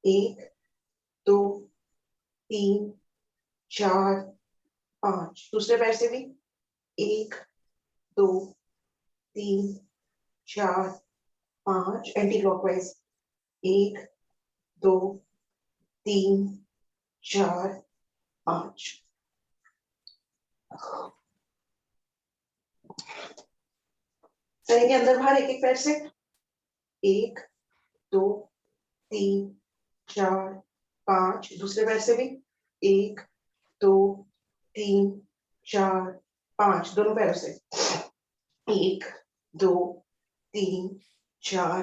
1 2 3 4 5। दूसरे पैर से भी 1 2 3 4 5। Anti clockwise 1 2 3 4 5। करेंगे अंदर बाहर एक एक पैर से 1 2 3 4 5। दूसरे पैर से भी 1 2 3 4 5। दोनों पैरों से 1 2 3 4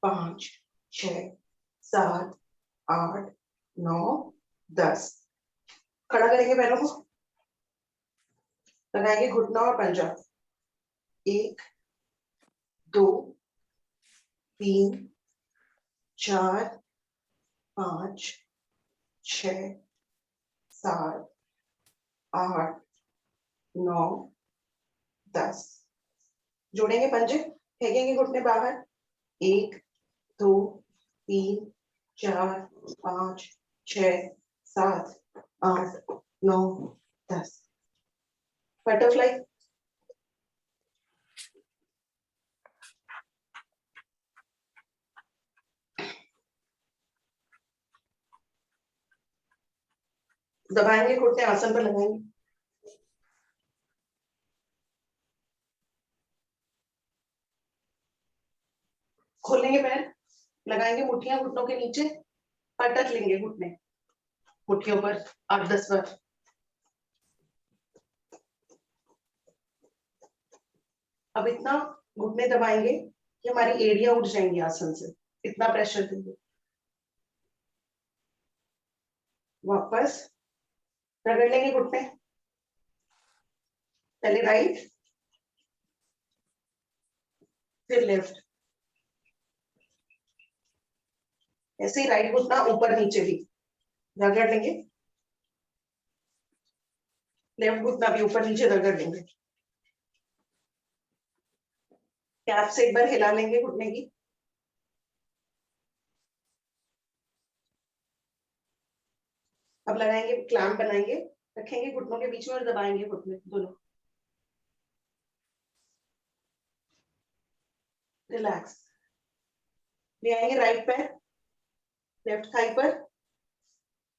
5 6 7 8 9 10। खड़ा करेंगे पैरों को, लगाएंगे घुटना और पंजा। 1 2 3 4 5 6 7 8 9 10। जोड़ेंगे पंजे, फेंकेंगे घुटने बाहर। 1 2 3 4 5 6 7 8 9 10। बटरफ्लाई। दबाएंगे घुटने, आसन पर लगाएंगे। खोलेंगे पैर, लगाएंगे मुट्ठियां घुटनों के नीचे, पटक लेंगे घुटने मुट्ठियों पर 8-10 बार। अब इतना घुटने दबाएंगे कि हमारी एड़ियां उठ जाएंगी आसन से, इतना प्रेशर देंगे। वापस रगड़ लेंगे घुटने, पहले राइट फिर लेफ्ट। ऐसे ही राइट घुटना ऊपर नीचे भी रगड़ लेंगे, लेफ्ट घुटना भी ऊपर नीचे रगड़ लेंगे। कैप से एक बार हिला लेंगे घुटने की। अब लगाएंगे, क्लैंप बनाएंगे, रखेंगे घुटनों के बीच में और दबाएंगे घुटने दोनों। रिलैक्स। ले आएंगे राइट पैर लेफ्ट थाई पर,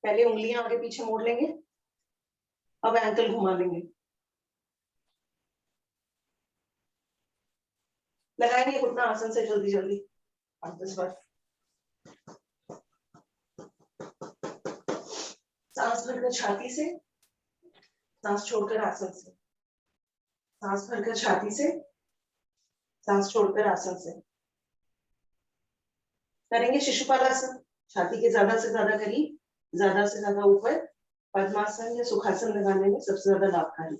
पहले उंगलियां आगे पीछे मोड़ लेंगे, अब एंकल घुमा लेंगे। लगाएंगे घुटना आसन से जल्दी जल्दी 8-10 बार। सांस भरकर छाती से, सांस छोड़कर आसन से, सांस भरकर छाती से, सांस छोड़कर आसन से। करेंगे शिशुपाल आसन, छाती के ज्यादा से ज्यादा करीब, ज्यादा से ज्यादा ऊपर। पद्मासन या सुखासन लगाने में सबसे ज्यादा लाभकारी।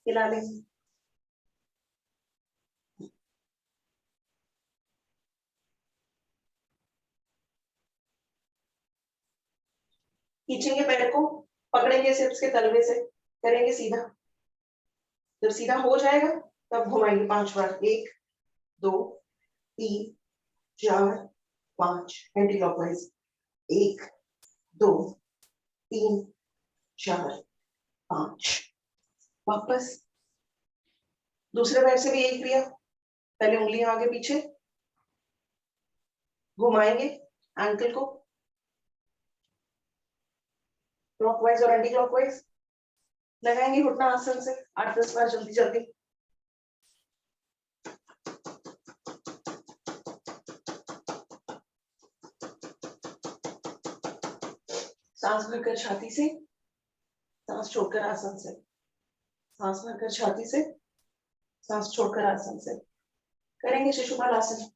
हिला लेंगे। खींचेंगे पैर को, पकड़ेंगे सिर्फ के तलवे से, करेंगे सीधा। जब सीधा हो जाएगा तब घुमाएंगे 5 बार। 1 2 3 4 5। Anti clockwise 1 2 3 4 5। वापस दूसरे पैर से भी यही क्रिया, पहले उंगलियां आगे पीछे, घुमाएंगे एंकल को क्लॉकवाइज और एंटी क्लॉकवाइज। लगाएंगे घुटना आसन से 8-10 बार जल्दी जल्दी। सांस भरकर छाती से, सांस छोड़कर आसन से, सांस भरकर छाती से, सांस छोड़कर आसन से। करेंगे शिशुपाल आसन।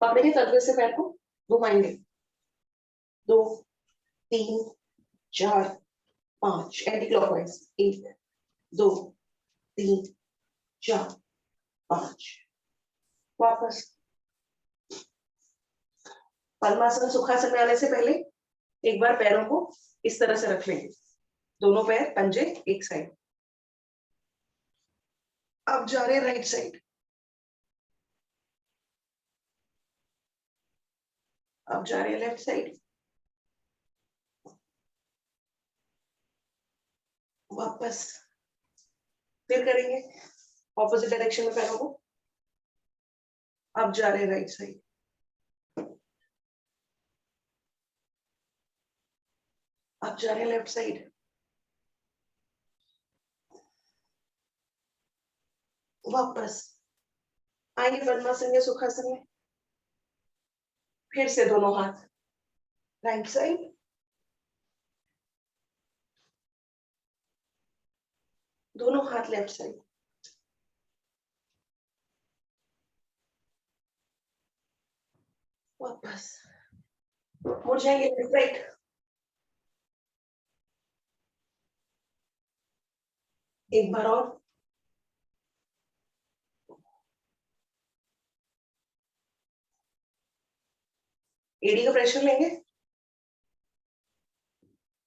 पकड़ेंगे तलवे से पैर को, घुमाएंगे 2 3 4 5। Anti clockwise 1 2 3 4 5। वापस पद्मासन सुखासन में आने से पहले एक बार पैरों को इस तरह से रख लेंगे, दोनों पैर पंजे एक साइड। अब जा रहे हैं राइट साइड। अब जा रहे हैं लेफ्ट साइड। वापस फिर करेंगे ऑपोजिट डायरेक्शन में पैरों को। अब जा रहे हैं राइट साइड। अब जा रहे हैं लेफ्ट साइड। वापस आएंगे पद्मासन में, सुखासन में। फिर से दोनों हाथ राइट साइड। दोनों हाथ लेफ्ट साइड। वापस मुड़ जाएंगे लेफ्ट राइट। एक बार और। एड़ी का प्रेशर लेंगे।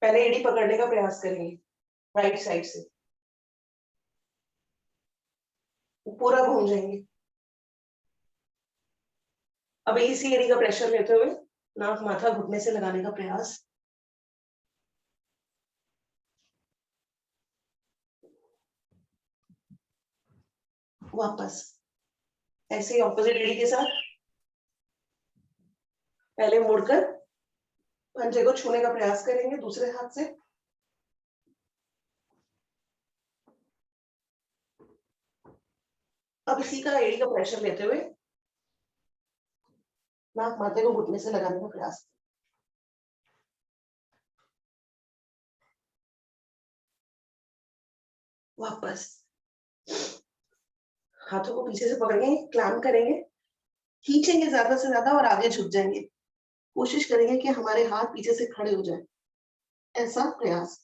पहले एड़ी पकड़ने का प्रयास करेंगे राइट साइड से, पूरा घूम जाएंगे। अब इसी एड़ी का प्रेशर लेते हुए नाक माथा घुटने से लगाने का प्रयास। वापस ऐसे ही ऑपोजिट एड़ी के साथ पहले मुड़कर पंजे को छूने का प्रयास करेंगे दूसरे हाथ से। अब इसी का एड़ी का प्रेशर लेते हुए नाक माथे को घुटने से लगाने का प्रयास। वापस हाथों को पीछे से पकड़ेंगे, क्लैम्प करेंगे, खींचेंगे ज्यादा से ज्यादा और आगे झुक जाएंगे। कोशिश करेंगे कि हमारे हाथ पीछे से खड़े हो जाए, ऐसा प्रयास।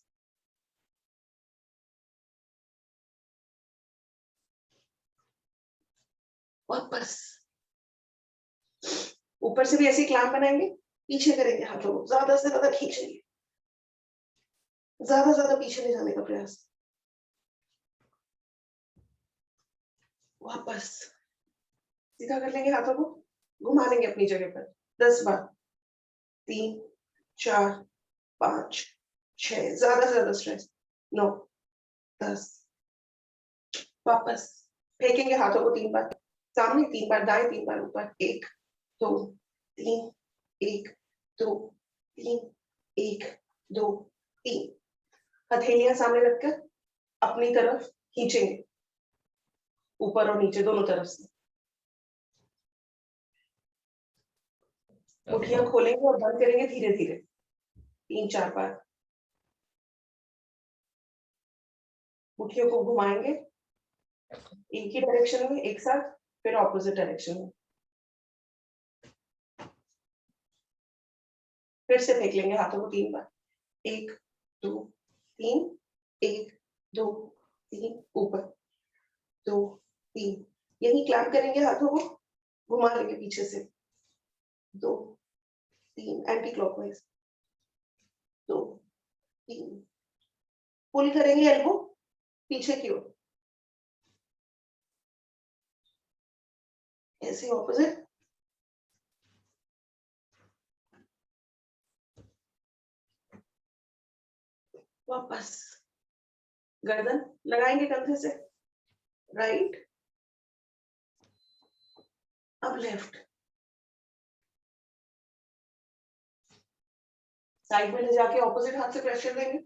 वापस ऊपर से भी ऐसे क्लैम्प बनाएंगे, पीछे करेंगे, हाथों को ज्यादा से ज्यादा खींचेंगे, ज्यादा ज्यादा पीछे ले जाने का प्रयास। वापस सीधा कर लेंगे, हाथों को घुमा लेंगे अपनी जगह पर 10 बार। 3 4 5 6, ज्यादा से ज्यादा स्ट्रेस। 9 10। वापस फेंकेंगे हाथों को 3 बार सामने, 3 बार दाएं, 3 बार ऊपर। 1 2 3, 1 2 3, 1 2 3। हथेलियां सामने रखकर अपनी तरफ खींचेंगे, ऊपर और नीचे दोनों तरफ से। मुठियां खोलेंगे और बंद करेंगे धीरे धीरे 3 4 बार। मुठियों को घुमाएंगे एक ही डायरेक्शन में एक साथ, फिर ऑपोजिट डायरेक्शन में। फिर से फेंक लेंगे हाथों को 3 बार। 1 2 3, 1 2 3, ऊपर 2 3। यही क्लैम्प करेंगे, हाथों को घुमा लेंगे पीछे से 2 3, एंटी क्लॉकवाइज 2 3। पुल करेंगे एल्बो पीछे की ओर, ऐसे ऑपोजिट। वापस गर्दन लगाएंगे कंधे से, राइट। अब लेफ्ट साइड में ले जाके ऑपोजिट हाथ से प्रेशर देंगे।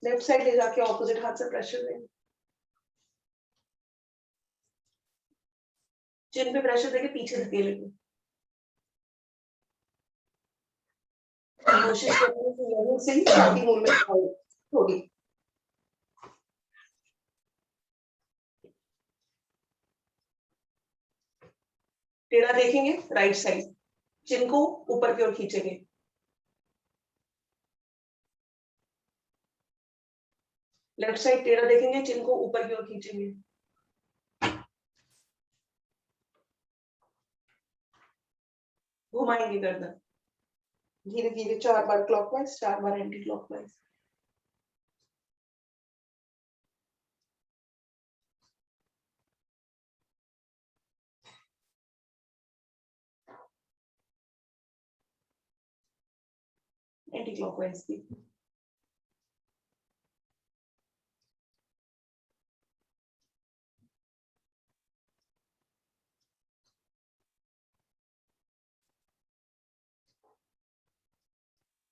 लेफ्ट साइड ले जाके ऑपोजिट हाथ से प्रेशर देंगे। चिन पे प्रेशर देके पीछे धकेलेंगे। कोशिश करेंगे कि यहीं से ही स्टार्टिंग मूवमेंट होगी। टेढ़ा देखेंगे राइट साइड, चिन को ऊपर की ओर खींचेंगे। लेफ्ट साइड टेढ़ा देखेंगे, चिन को ऊपर की ओर खींचेंगे। घुमाएंगे गर्दन। धीरे धीरे 4 बार क्लॉकवाइज, 4 बार एंटी क्लॉकवाइज। एंटी क्लॉकवाइज भी।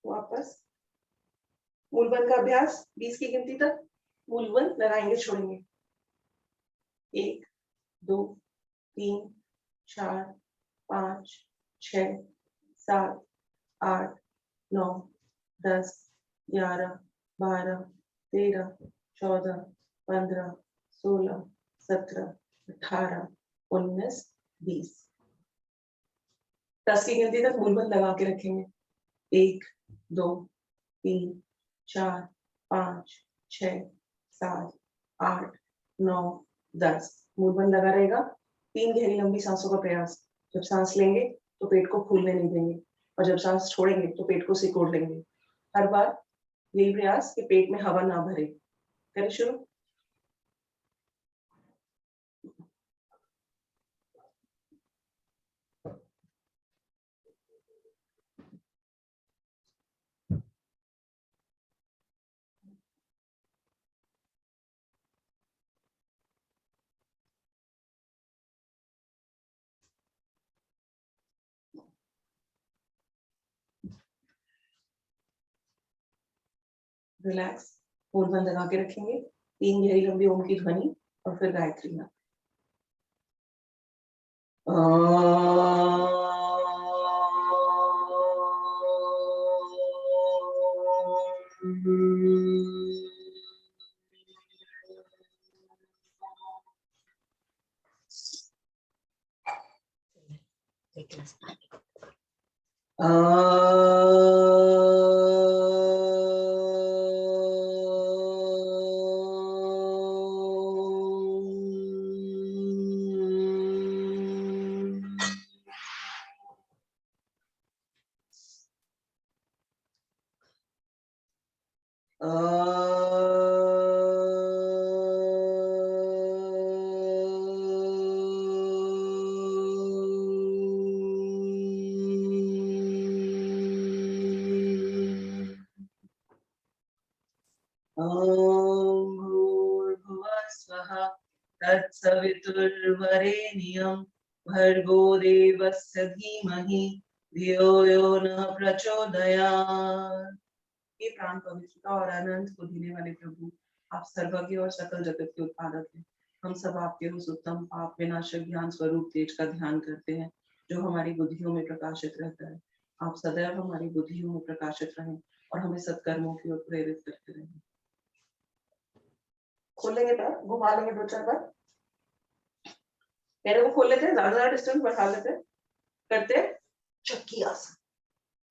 वापस मूलबंध का अभ्यास 20 की गिनती तक मूलबंध लगाएंगे, छोड़ेंगे। 1 2 3 4 5 6 7 8 9 10 11 12 13 14 15 16 17 18 19 20। 10 की गिनती तक मूलबंध लगा के रखेंगे। 1 2 3 4 5 6 7 8 9 10। मूलबंध लगा रहेगा। 3 गहरी लंबी सांसों का प्रयास। जब सांस लेंगे तो पेट को फूलने नहीं देंगे, और जब सांस छोड़ेंगे तो पेट को सिकोड़ लेंगे। हर बार यही प्रयास कि पेट में हवा ना भरे। करें शुरू। रिलैक्स। मूलबंध लगा के रखेंगे। 3 गहरी लंबी ओम की ध्वनि और फिर गायत्री मंत्र। तत्सवितुर्वरेण्यं भर्गो देवस्य धीमहि धियो यो न प्रचोदयात्। ये प्राण पवित्रता और आनंद को देने वाले प्रभु, आप सर्वज्ञ और सकल जगत के उत्पादक हैं। हम सब आपके उस उत्तम पाप विनाशक ज्ञान स्वरूप तेज का ध्यान करते हैं, जो हमारी बुद्धियों में प्रकाशित रहता है। आप सदैव हमारी बुद्धियों में प्रकाशित रहें और हमें सत्कर्मों की ओर प्रेरित करते रहें। खोलेंगे पैर, घुमा लेंगे 2-4 बार। पैरों को खोल लेते हैं, ज्यादा डिस्टेंस बढ़ा लेते हैं, करते हैं चक्की आसन।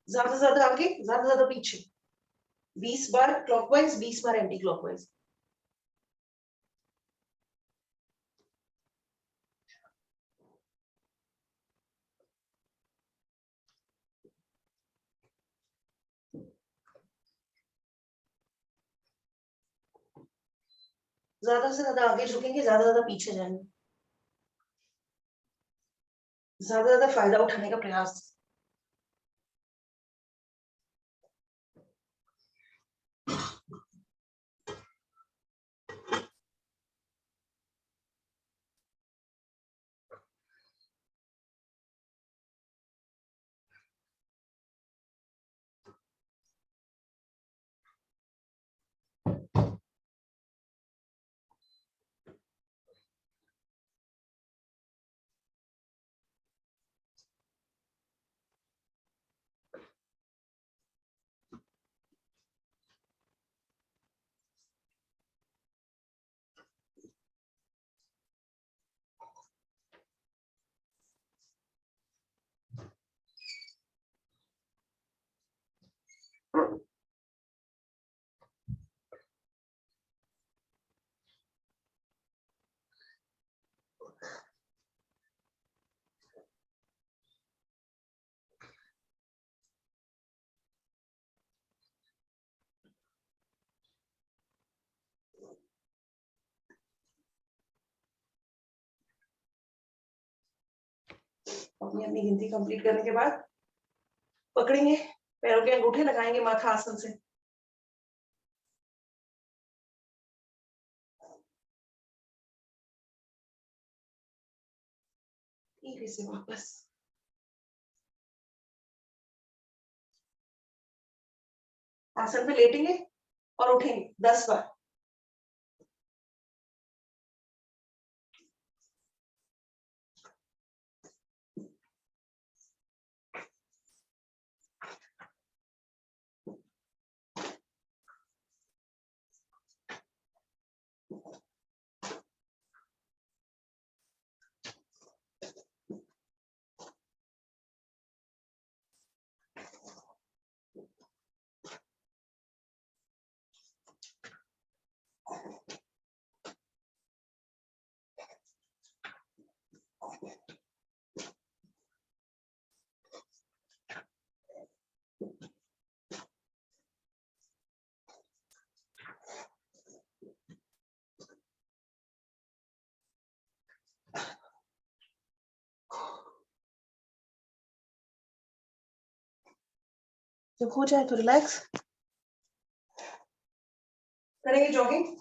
ज्यादा ज्यादा आगे, ज्यादा ज्यादा पीछे। 20 बार क्लॉकवाइज, 20 बार एंटी क्लॉकवाइज। ज्यादा से ज्यादा आगे झुकेंगे, ज्यादा ज्यादा पीछे जाएंगे। ज्यादा ज्यादा फायदा उठाने का प्रयास। अपनी अपनी गिनती कंप्लीट करने के बाद पकड़ेंगे, पैरों के अंगूठे लगाएंगे माथा आसन से। धीरे से वापस आसन पे लेटेंगे और उठेंगे 10 बार। जब हो जाए तो रिलैक्स करेंगे, जॉगिंग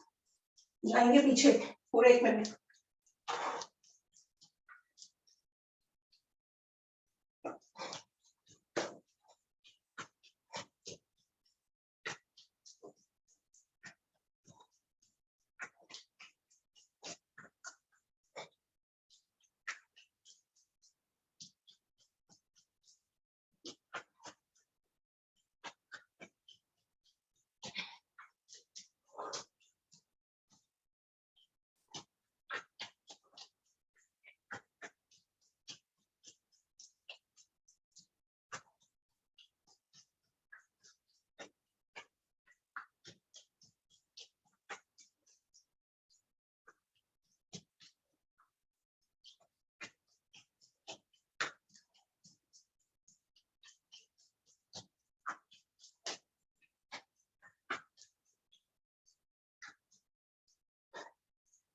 जाएंगे पीछे पूरे 1 मिनट।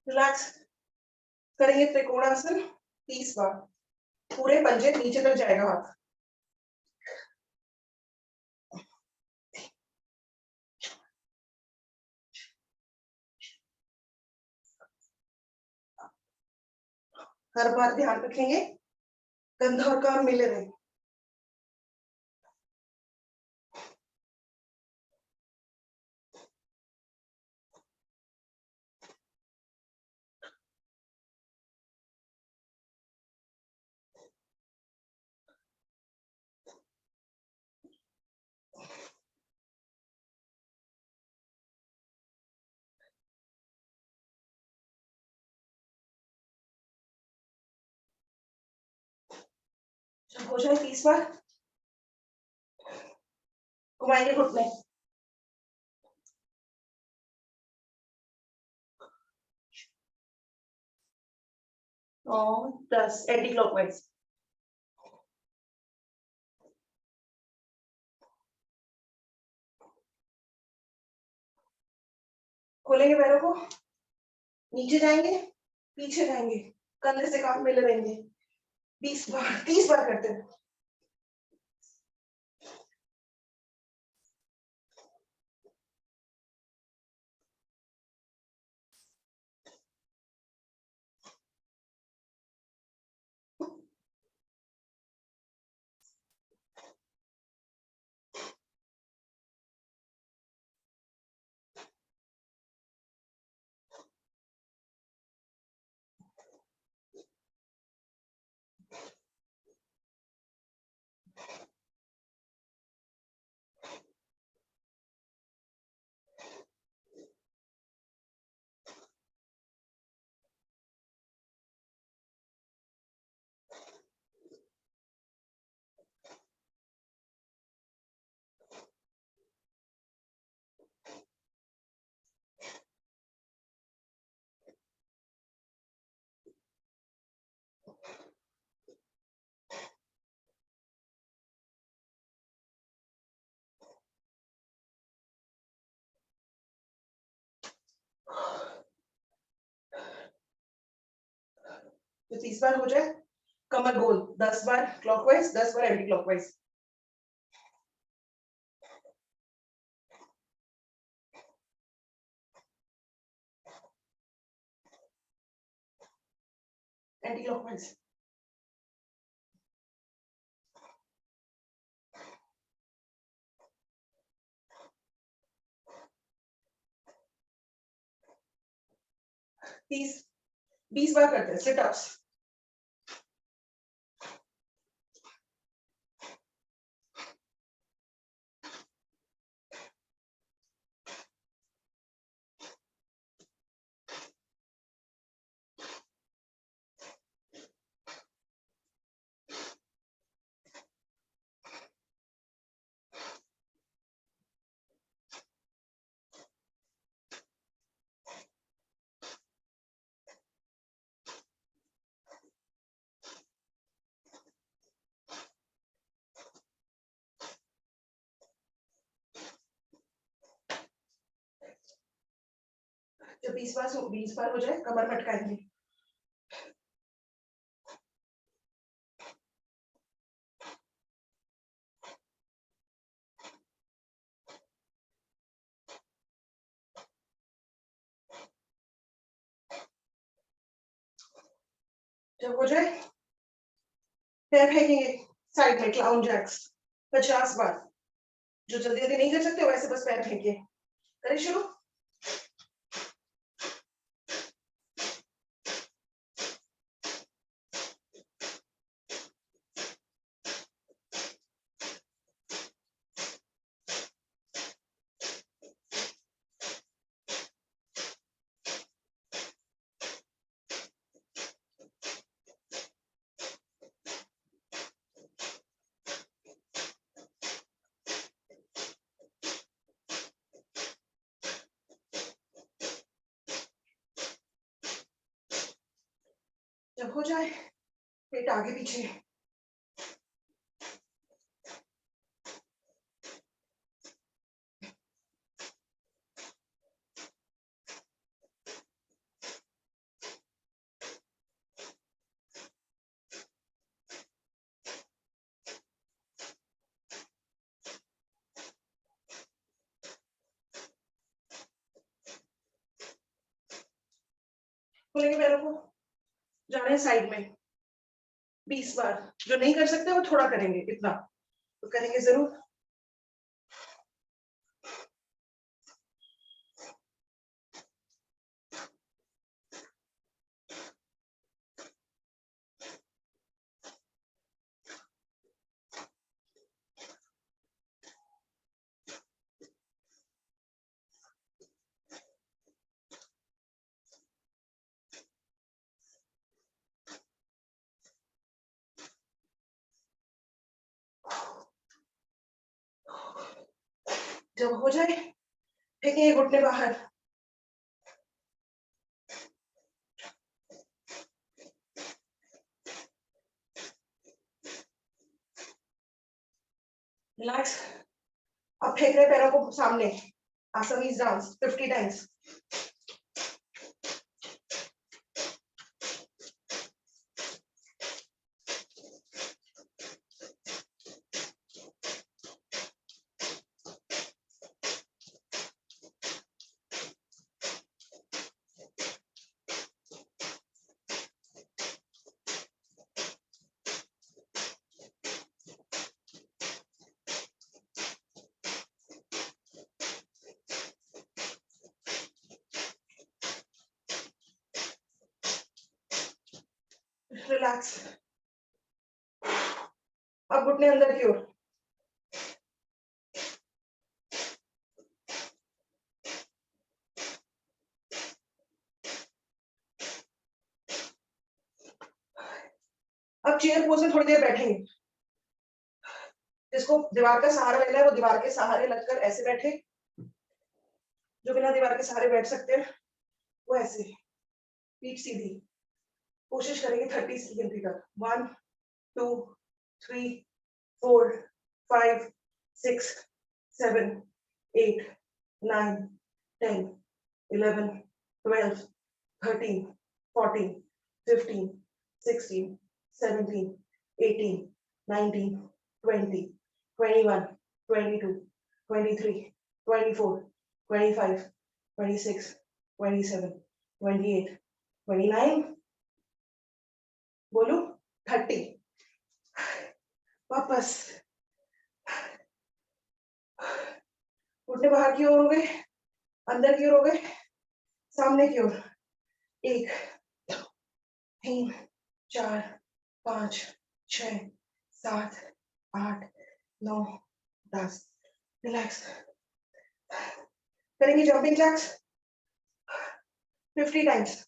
रिलैक्स करेंगे त्रिकोणासन 30 बार, पूरे पंजे नीचे तक जाएगा हाथ। हर बार ध्यान रखेंगे कंधा और कान मिले रहे। जब हो जाए 30 बार घुमाएंगे घुटने, और 10 एंटी क्लॉकवाइज। खोलेंगे पैरों को, नीचे जाएंगे पीछे जाएंगे, कंधे से कान मिले रहेंगे। 20 बार 30 बार करते हैं। तो 30 बार हो जाए कमर गोल 10 बार क्लॉकवाइज 10 बार एंटी क्लॉकवाइज। Anti clockwise. तीस 20 बार करते हैं सिट अप्स। जब 20 बार हो जाए कमर मटकाएंगे। जब हो जाए पैर फेंकेंगे साइड में क्लाउन जैक्स 50 बार। जो जल्दी जल्दी नहीं कर सकते वैसे बस पैर फेंकिए। करें शुरू। जब हो जाए पेट आगे पीछे। खोलेंगे पैरों को, जा रहे हैं साइड में 20 बार। जो नहीं कर सकते वो थोड़ा करेंगे, इतना तो करेंगे जरूर। जब हो जाए फेंकेंगे घुटने बाहर। रिलैक्स। अब फेंक रहे पैरों को सामने, आसामीज डांस 50 टाइम्स। रिलैक्स। अब घुटने अंदर की ओर। अब चेयर पोज में थोड़ी देर बैठेंगे। जिसको दीवार का सहारा लेना है वो दीवार के सहारे लगकर ऐसे बैठे। जो बिना दीवार के सहारे बैठ सकते हैं वो ऐसे, पीठ सीधी। कोशिश करेंगे 30 की गिनती तक। 1 2 3 4 5 6 7 8 9 10 11 12 13 14 15 16 17, 18, 19, 20, 21, 22, 23, 24, 25, 26, 27, 28, 29, बोलो 30, वापस घुटने बाहर की ओर हो गए, अंदर की ओर हो गए, सामने की ओर, 1, 3, 4, 5, 6, 7, 8, 9, 10, रिलैक्स करेंगे जंपिंग जैक्स 50 टाइम्स।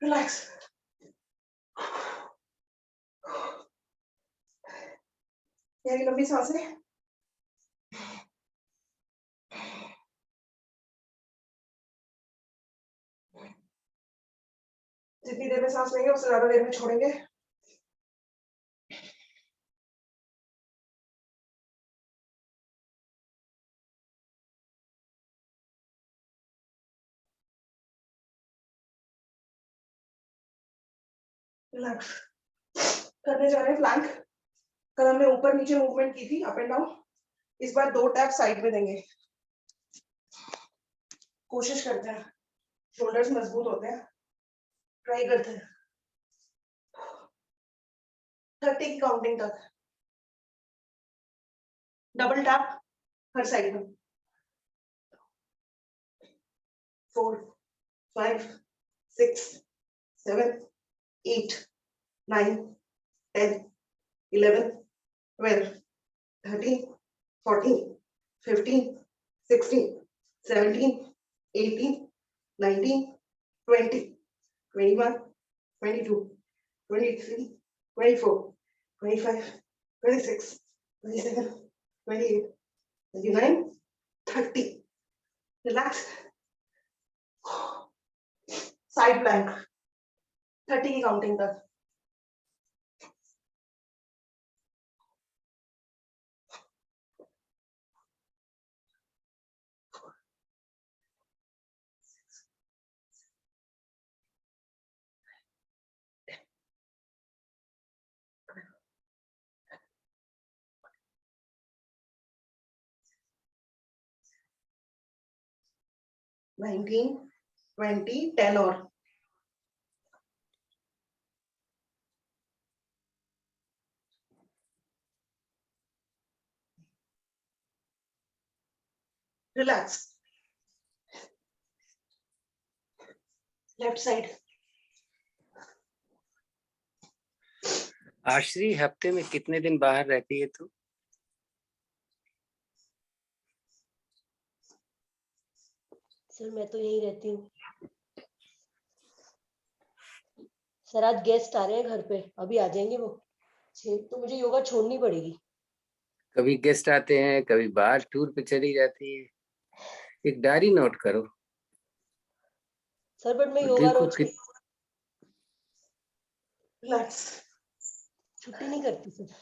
रिलैक्स यानी लंबी सांसें, जितनी देर में सांस लेंगे उससे ज्यादा देर में छोड़ेंगे। रिलैक्स करने जा रहे हैं फ्लैंक। कल हमने ऊपर नीचे मूवमेंट की थी, अप एंड डाउन। इस बार 2 टैप साइड में देंगे। कोशिश करते हैं, शोल्डर्स मजबूत होते हैं, ट्राई करते हैं 30 की काउंटिंग तक। डबल टैप हर साइड में, 4, 5, 6, 7, 8, 9, 10, 11, 12, 13, 14, 15, 16, 17, 18, 19, 20, 21, 22, 23, 24, 25, 26, 27, 28, 29, 30. Relax. Side plank. 30 की काउंटिंग तक। नाइनटीन 20 10 और रिलैक्स। Left side. आश्री, हफ्ते में कितने दिन बाहर रहती है तू? सर मैं तो यही रहती हूँ सर। आज गेस्ट आ रहे हैं घर पे, अभी आ जाएंगे वो। तो मुझे योगा छोड़नी पड़ेगी। कभी गेस्ट आते हैं, कभी बाहर टूर पे चली जाती है। एक डायरी नोट करो। सर बट मैं और योगा देखो रोज कि रिलैक्स। छुट्टी नहीं करती सर।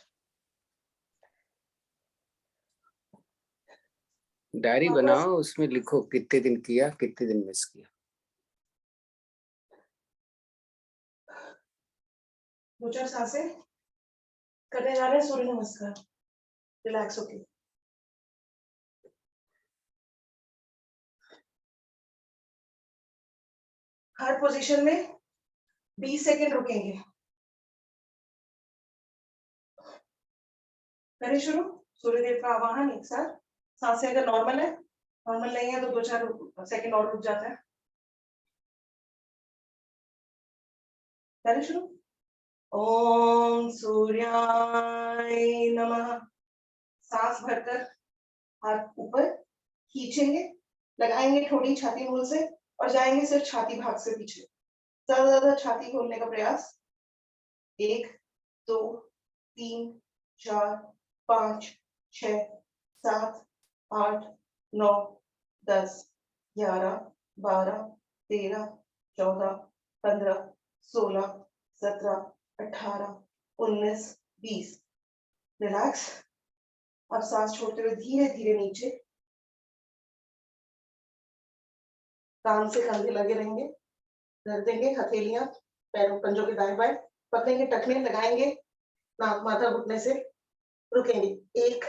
डायरी वापस बनाओ, उसमें लिखो कितने दिन किया, कितने दिन मिस किया। दो चार सांसें करने जा रहे हैं सूर्य नमस्कार। रिलैक्स होके हर पोजीशन में 20 सेकंड रुकेंगे। करें शुरू। सूर्यदेव का आवाहन एक साथ। सांसें अगर नॉर्मल है, नॉर्मल नहीं है तो 2-4 सेकंड और रुक जाता है। करें शुरू। ओम सूर्याय नमः। सांस भरकर हाथ ऊपर खींचेंगे, लगाएंगे ठोड़ी छाती मूल से और जाएंगे सिर्फ छाती भाग से पीछे, ज्यादा छाती खोलने का प्रयास। 1 2 3 4 5 6 7 8 9 10 11 12 13 14 15 16 17 18 19 20। रिलैक्स। अब सांस छोड़ते हुए धीरे धीरे नीचे, कान से कंधे लगे रहेंगे, धर देंगे हथेलियां पैरों पंजों के दाएं बाएं, पकड़ेंगे टखने, लगाएंगे नाक माथा घुटने से, रुकेंगे 1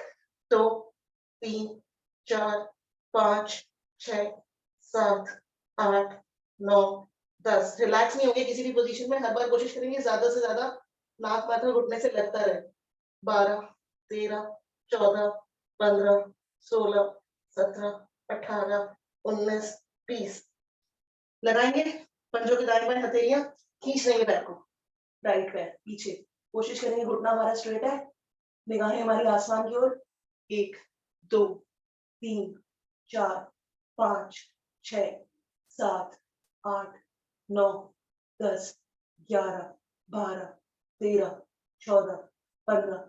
2 3 4 5 6 7 8 9 10। रिलैक्स नहीं होंगे किसी भी पोजीशन में, हर बार कोशिश करेंगे ज्यादा से ज्यादा नाक माथा घुटने से लगता रहे। 12 13 14 15 16 17 18 19 20। लगाएंगे पंजों के दाएं बाएं हथेलियां, खींच लेंगे पैर को, राइट पैर पीछे, कोशिश करेंगे घुटना हमारा स्ट्रेट है, निगाहें हमारी आसमान की ओर। 1 2 3 4 5 6 7 8 9 10 11 12 13 14 15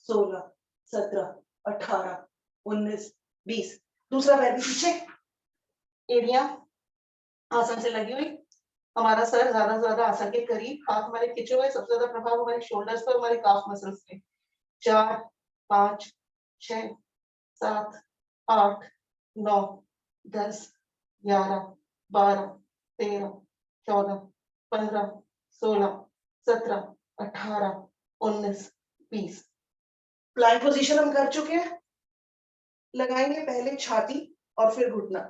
16 17 18 19 20। दूसरा पैर भी पीछे, एड़ियां आसन से लगी हुई, हमारा सर ज्यादा से ज्यादा आसन के करीब, हाथ हमारे खिंचे हुए, सबसे ज्यादा प्रभाव हमारे शोल्डर्स पर, हमारे काफ मसल्स पे। 4 5 6 7 8 9 10 11 12 13 14 15 16 17 18 19 20। प्लैंक पोजीशन हम कर चुके हैं। लगाएंगे पहले छाती और फिर घुटना,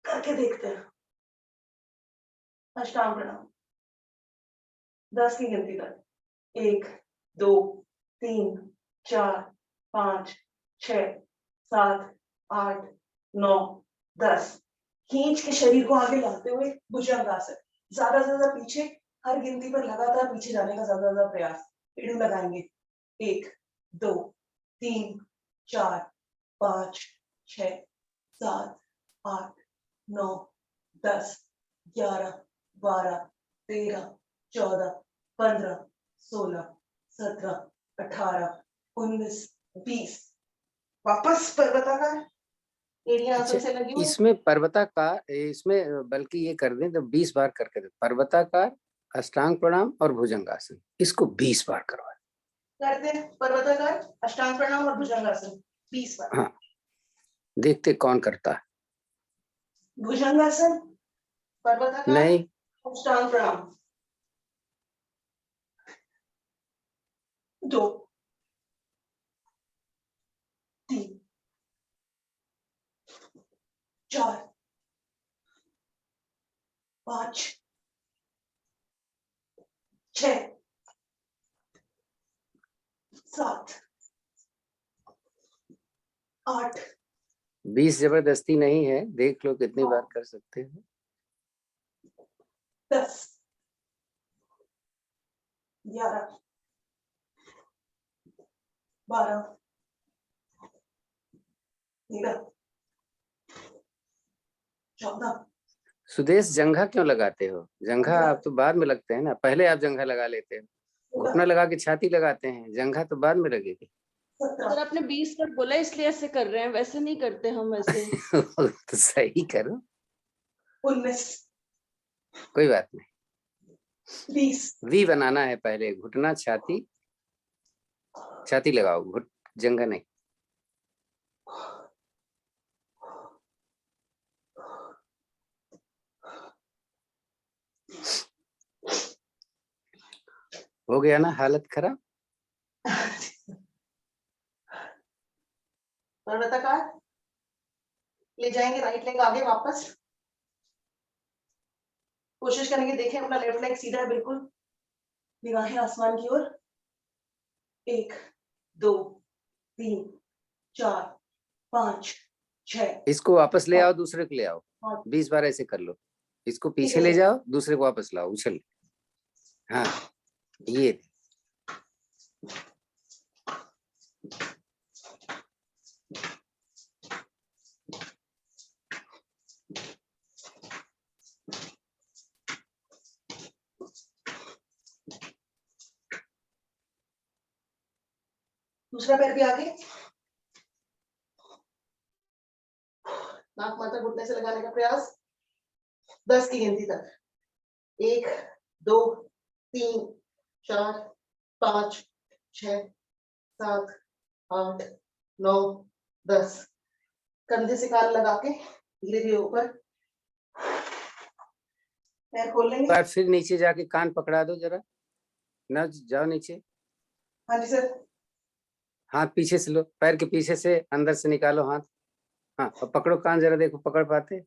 करके देखते हैं। अष्टांग प्रणाम 10 की गिनती तक, 1 2 3 4 5 6 7 8 9 10। खींच के शरीर को आगे लाते हुए भुजंगासन, ज्यादा से ज्यादा पीछे, हर गिनती पर लगातार पीछे जाने का ज्यादा से ज्यादा प्रयास। इडू लगाएंगे 1 2 3 4 5 6 7 8 9 10 11 12 13 14 15 16 17 18 19 20। वापस पर्वताकार, एड़ियां आसन से लगी हुई। इसमें पर्वताकार, इसमें बल्कि ये कर दें तो 20 बार करके दे। पर्वताकार, अष्टांग प्रणाम और भुजंगासन, इसको 20 बार करवाएं। करते हैं पर्वताकार, अष्टांग प्रणाम और भुजंगासन 20 बार। हाँ, देखते कौन करता है। भुजंगासन, पर्वताकार, नहीं, अष्टांग प्रणाम। 2 3 4 5 6 7 8 20 जबरदस्ती नहीं है, देख लो कितनी बार कर सकते हो। 10 11 12 13 14। सुदेश, जंघा क्यों लगाते हो? जंघा आप तो बाद में लगते हैं ना, पहले आप जंघा लगा लेते हो। घुटना लगा के छाती लगाते हैं, जंघा तो बाद में लगेगी। सर आपने 20 बार बोला इसलिए ऐसे कर रहे हैं, वैसे नहीं करते हम ऐसे। तो सही करो, 19 कोई बात नहीं। 20 वी बनाना है पहले, घुटना छाती, छाती लगाओ, जंघा नहीं। हो गया ना हालत खराब? पर्वताकार, ले जाएंगे राइट लेग आगे वापस, कोशिश करेंगे देखें अपना लेफ्ट लेग सीधा है बिल्कुल, निगाहें आसमान की ओर। 1 2 3 4 5 6। इसको वापस ले आओ, दूसरे को ले आओ। हाँ। 20 बार ऐसे कर लो। इसको ठीक पीछे है ले सर। जाओ, दूसरे को वापस लाओ, उछल। हाँ, ये दूसरा पैर भी आगे, नाक माथा घुटने से लगाने का प्रयास, 10 की गिनती तक, 1 2 3 4 5 6 7 8 9 10, कंधे से कान लगा के धीरे धीरे ऊपर, पैर खोल लेंगे। बार फिर नीचे जाके कान पकड़ा दो जरा, ना जाओ नीचे, हाँ जी सर, हाथ पीछे से लो, पैर के पीछे से अंदर से निकालो हाथ, हाँ अब पकड़ो कान जरा, देखो पकड़ पाते?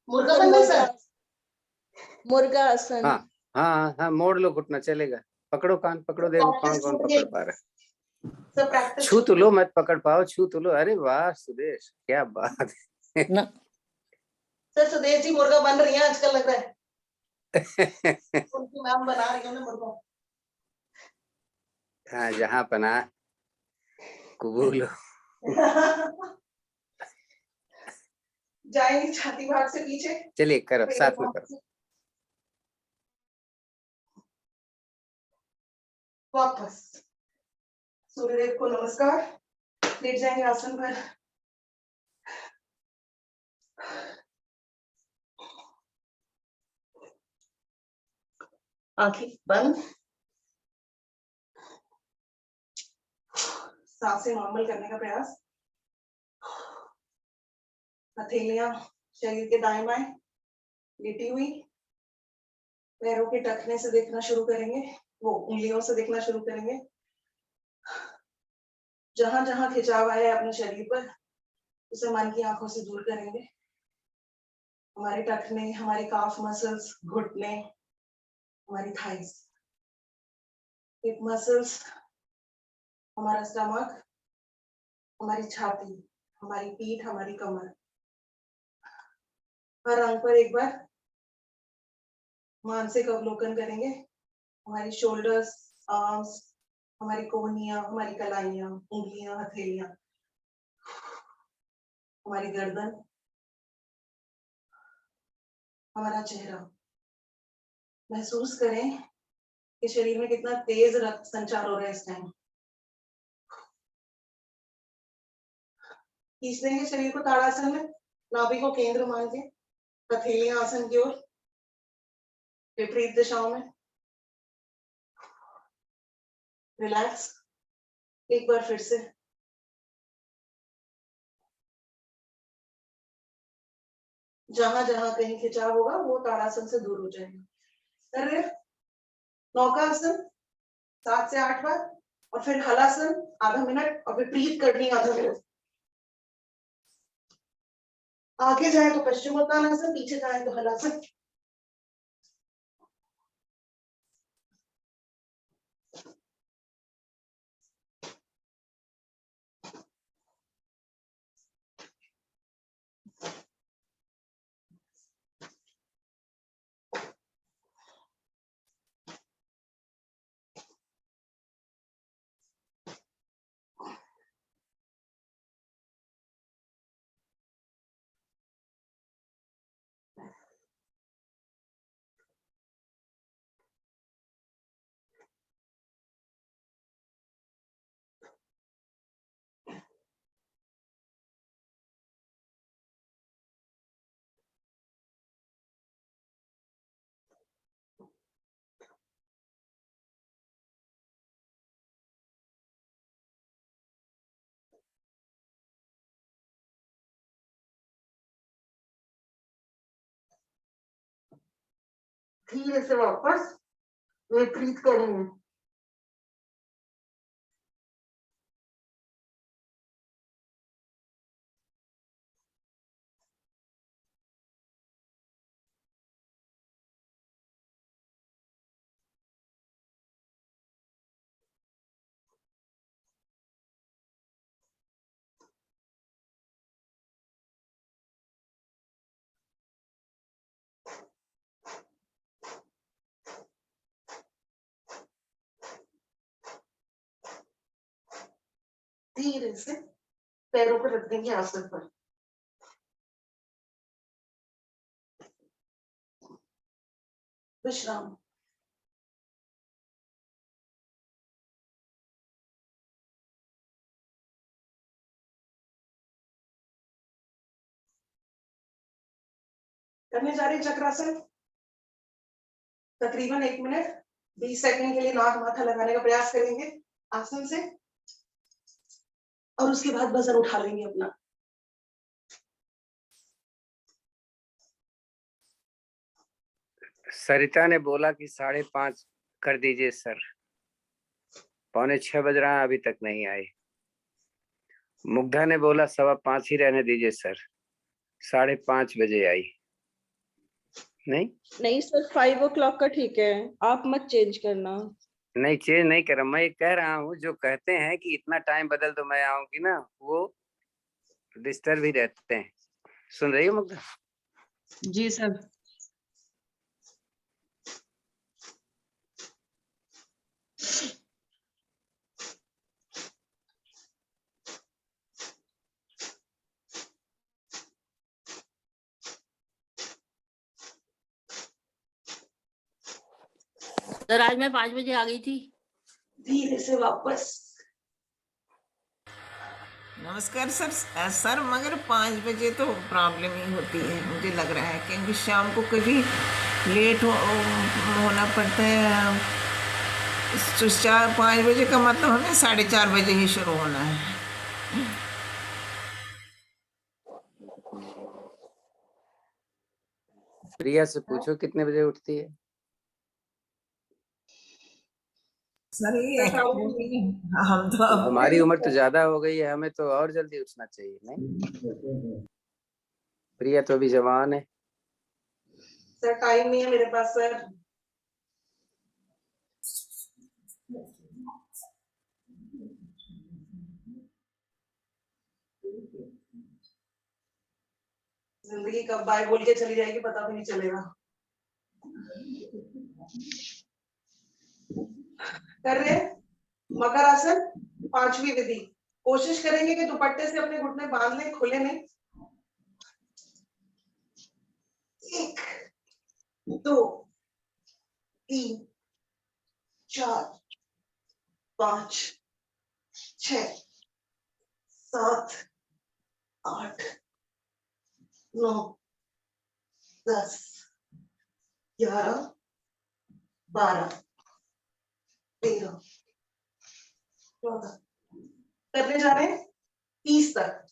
मुर्गा बन गए सर, मुर्गा आसन। हाँ हाँ हाँ, मोड़ लो घुटना, चलेगा। पकड़ो कान, पकड़ो, देखो कौन कौन पकड़ पा रहा है। सर प्रैक्टिस छू तो लो, मत पकड़ पाओ, छू तो लो। अरे वाह सुदेश, क्या बात है। सर सुदेश जी मुर्गा बन रही है आजकल, लग रहा है उनकी नाम बना रही हूँ मुर्गा। हाँ, जहाँ पना कबूल हो। जाएंगे छाती भाग से पीछे, चलिए करो, साथ में करो। वापस सूर्यदेव को नमस्कार, लेट जाएंगे आसन पर। आंखें बंद, सांसें नॉर्मल करने का प्रयास, हथेलियां शरीर के दाएं बाएं लेटी हुई, पैरों के टखने से देखना शुरू करेंगे, वो उंगलियों से देखना शुरू करेंगे। जहां जहां खिंचाव आया है अपने शरीर पर, उसे मन की आंखों से दूर करेंगे। हमारे टखने, हमारे काफ मसल्स, घुटने, हमारी थाइस, हिप मसल्स, हमारा स्टमक, हमारी छाती, हमारी पीठ, हमारी कमर, हर अंग पर एक बार मानसिक अवलोकन करेंगे। हमारी शोल्डर्स, आर्म्स, हमारी कोहनियां, हमारी कलाइयां, उंगलियां, हथेलियां, हमारी गर्दन, हमारा चेहरा। महसूस करें कि शरीर में कितना तेज रक्त संचार हो रहा है इस टाइम। खींच देंगे शरीर को ताड़ासन में, नाभि को केंद्र मान के, हथेलियां आसन की ओर, विपरीत दिशाओं में। रिलैक्स, एक बार फिर से। जहां जहां कहीं खिंचाव होगा वो ताड़ासन से दूर हो जाएगा। कर रहे, नौकासन 7 से 8 बार, और फिर हलासन आधा मिनट, और विपरीत करनी आधा मिनट। आगे जाए तो पश्चिमोत्तानासन, पीछे जाए तो हलासन। धीरे से वापस विपरीत करेंगे। धीरे से पैरों पर रख देंगे आसन पर। विश्राम। करने जा रहे हैं चक्रासन। तकरीबन 1 मिनट 20 सेकंड के लिए नाक माथा लगाने का प्रयास करेंगे आसन से, और उसके बाद वजन उठा लेंगे अपना। सरिता ने बोला कि 5:30 कर दीजिए सर, 5:45 बज रहा है, अभी तक नहीं आई। मुग्धा ने बोला 5:15 ही रहने दीजिए सर, 5:30 बजे आई। नहीं सर 5 o'clock का ठीक है, आप मत चेंज करना। नहीं, चेंज नहीं कर रहा, मैं ये कह रहा हूँ जो कहते हैं कि इतना टाइम बदल दो मैं आऊंगी ना, वो डिस्टर्ब ही रहते हैं। सुन रही हो मुग्धा? जी सर। सर आज मैं 5 बजे आ गई थी। धीरे से वापस। नमस्कार सर। सर मगर 5 बजे तो प्रॉब्लम ही होती है मुझे लग रहा है, क्योंकि शाम को कभी लेट होना पड़ता है। 5 बजे का मतलब हमें 4:30 बजे ही शुरू होना है। प्रिया से पूछो कितने बजे उठती है। सर ये हम तो अब हमारी उम्र तो ज्यादा हो गई है, हमें तो और जल्दी उठना चाहिए। नहीं, प्रिया तो अभी जवान है। सर टाइम नहीं है मेरे पास सर। जिंदगी कब बाय बोल के चली जाएगी पता भी नहीं चलेगा। कर रहे हैं मकर आसन, 5वीं विधि। कोशिश करेंगे कि दुपट्टे से अपने घुटने बांध लें, खुले नहीं। 1 2 3 4 5 6 7 8 9 10 11 12 13 14 करने जा रहे हैं 30 तक।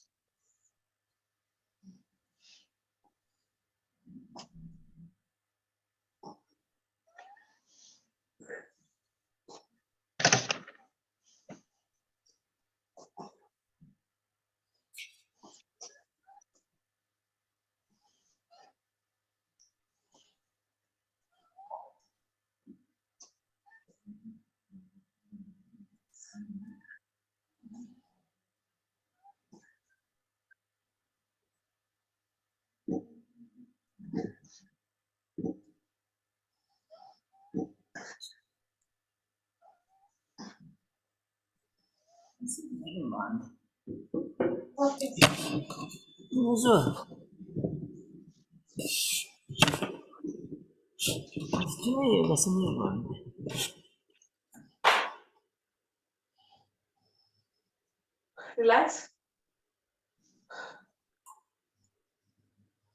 रिलैक्स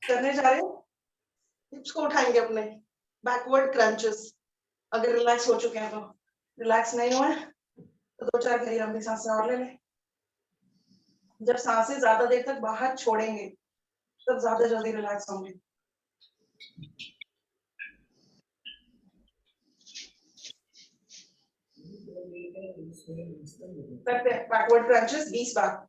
करने जा रहे हैं। हिप्स को उठाएंगे अपने, बैकवर्ड क्रंचेस। अगर रिलैक्स हो चुके हैं तो। रिलैक्स नहीं हुए तो 2-4 गहरी लंबी सांसें और ले लें। जब सांसें ज्यादा देर तक बाहर छोड़ेंगे तब ज्यादा जल्दी रिलैक्स होंगे। करते हैं बैकवर्ड क्रंचेस 20 बार।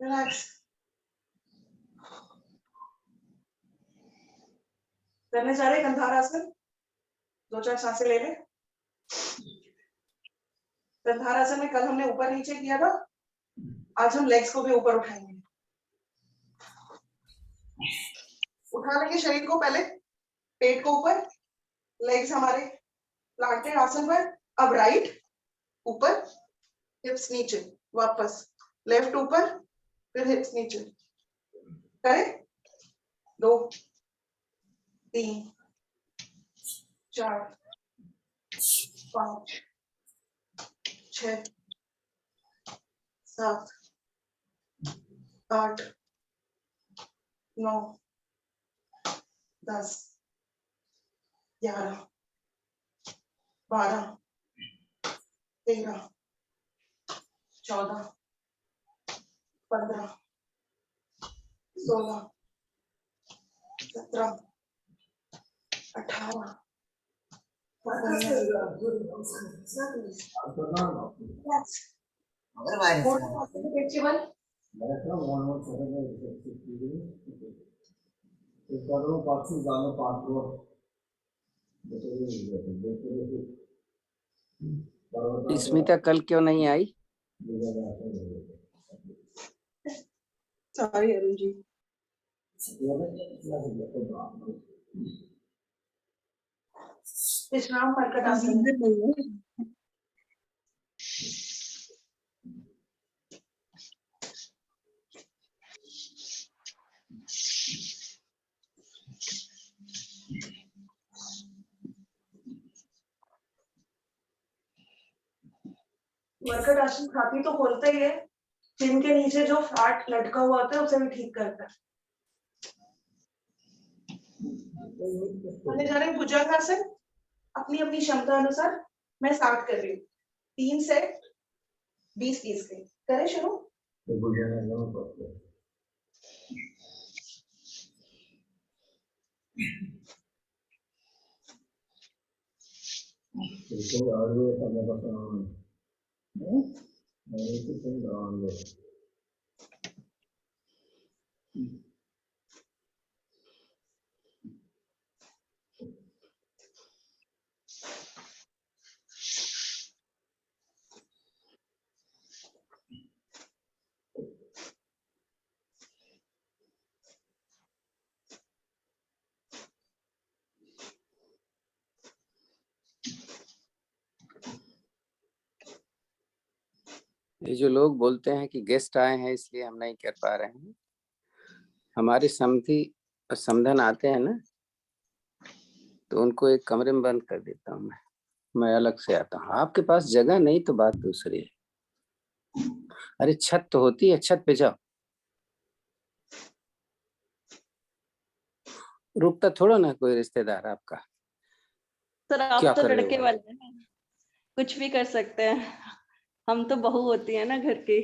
रिलैक्स करने जा रहे हैं गंधार आसन। 2-4 सांसें ले लें। प्रत्याहारासन में कल हमने ऊपर नीचे किया था, आज हम लेग्स को भी ऊपर उठाएंगे। उठा लेंगे शरीर को, पहले पेट को ऊपर, लेग्स हमारे प्लांटेड आसन पर। अब राइट ऊपर, हिप्स नीचे, वापस लेफ्ट ऊपर, फिर हिप्स नीचे। करें 2 3 4 5 6 7 8 9 10 11 12 13 14 15 16 17 18 स्मिता कल क्यों नहीं आई? सॉरी अरुण जी। विश्राम मरकट आसन। मरकट आसन छाती तो खोलता ही है, चिन के नीचे जो फैट लटका हुआ होता है उसे भी ठीक करता है। हमने जा रहे हैं भुजंगासन, अपनी अपनी क्षमता अनुसार। मैं स्टार्ट कर रही हूँ, 3 सेट 20-20 के। करें शुरू। ये जो लोग बोलते हैं कि गेस्ट आए हैं इसलिए हम नहीं कर पा रहे हैं, हमारे समधी और समधन आते हैं ना, तो उनको एक कमरे में बंद कर देता हूँ मैं अलग से आता हूँ। आपके पास जगह नहीं तो बात दूसरी है। अरे छत तो होती है, छत पे जाओ। रुकता थोड़ा ना कोई रिश्तेदार आपका। सर आप क्या तो कर रहे लड़के हो? वाले हैं ना, कुछ भी कर सकते हैं। हम तो बहू होती है ना घर की।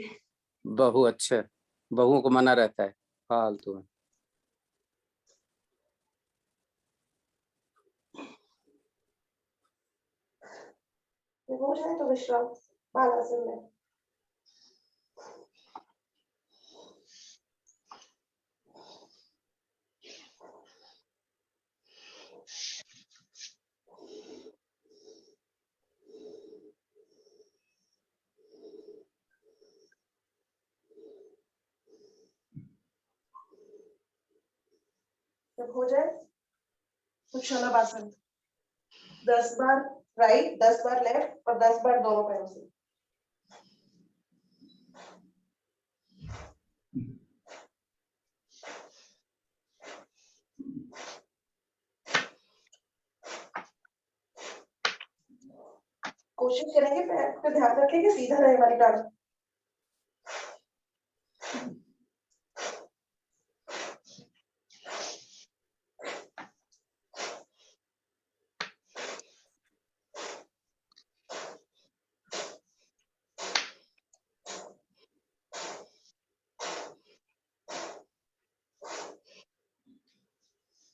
बहू? अच्छा, बहुओं को मना रहता है फालतू में। हो जाए तो विश्राम बालासन में। जब हो जाए तो शलभासन, 10 बार राइट, 10 बार लेफ्ट और 10 बार दोनों पैरों से। कोशिश करेंगे पैर पे ध्यान रखें कि सीधा रहे हमारी टांग।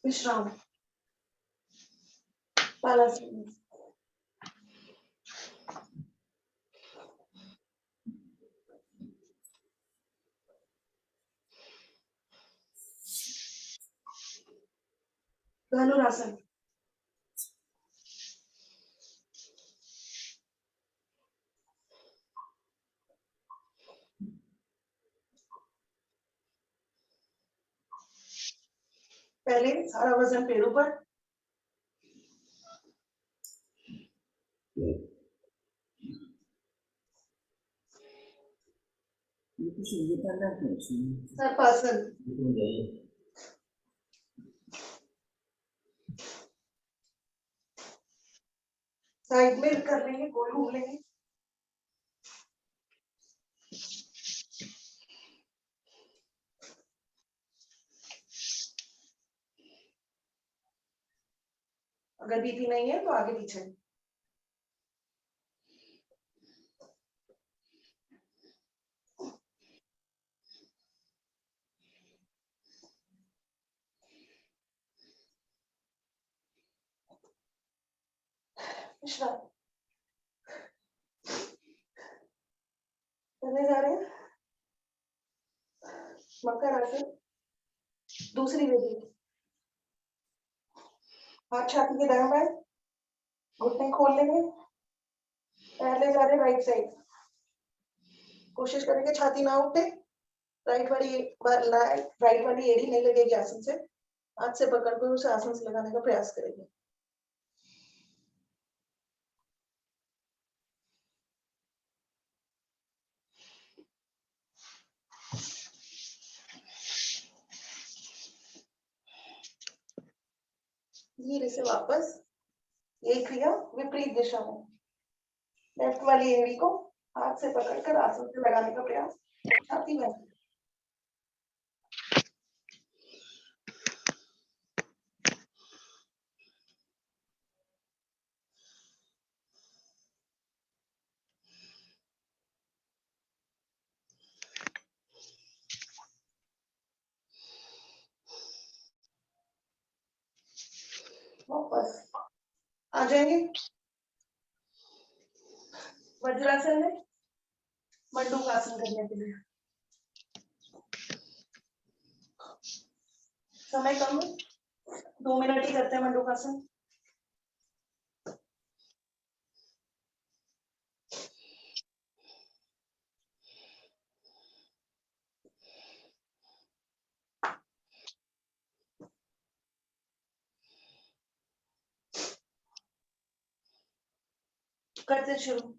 विश्राम बालासन। धनुरासन। पहले सारा वजन पैरों पर, सर्पासन। साइड में कर लेंगे, गोल घूम लेंगे। अगर बीपी नहीं है तो आगे पीछे। विश्राम करने जा रहे हैं। मकर आसन, दूसरी विधि। हाथ छाती के दाएं बाएं, घुटने खोल लेंगे, पैर ले जा रहे राइट साइड। कोशिश करेंगे छाती ना उठे, राइट वाली एड़ी नहीं लगेगी आसन से। हाथ से पकड़ कर उसे आसन से लगाने का प्रयास करेंगे। धीरे से वापस एक क्रिया विपरीत दिशा में। लेफ्ट वाली एड़ी को हाथ से पकड़कर आसन से लगाने का प्रयास छाती में। वापस आ जाएंगे वज्रासन में मंडूकासन करने के लिए। समय कम है, 2 मिनट ही करते हैं मंडूकासन। करते शुरू।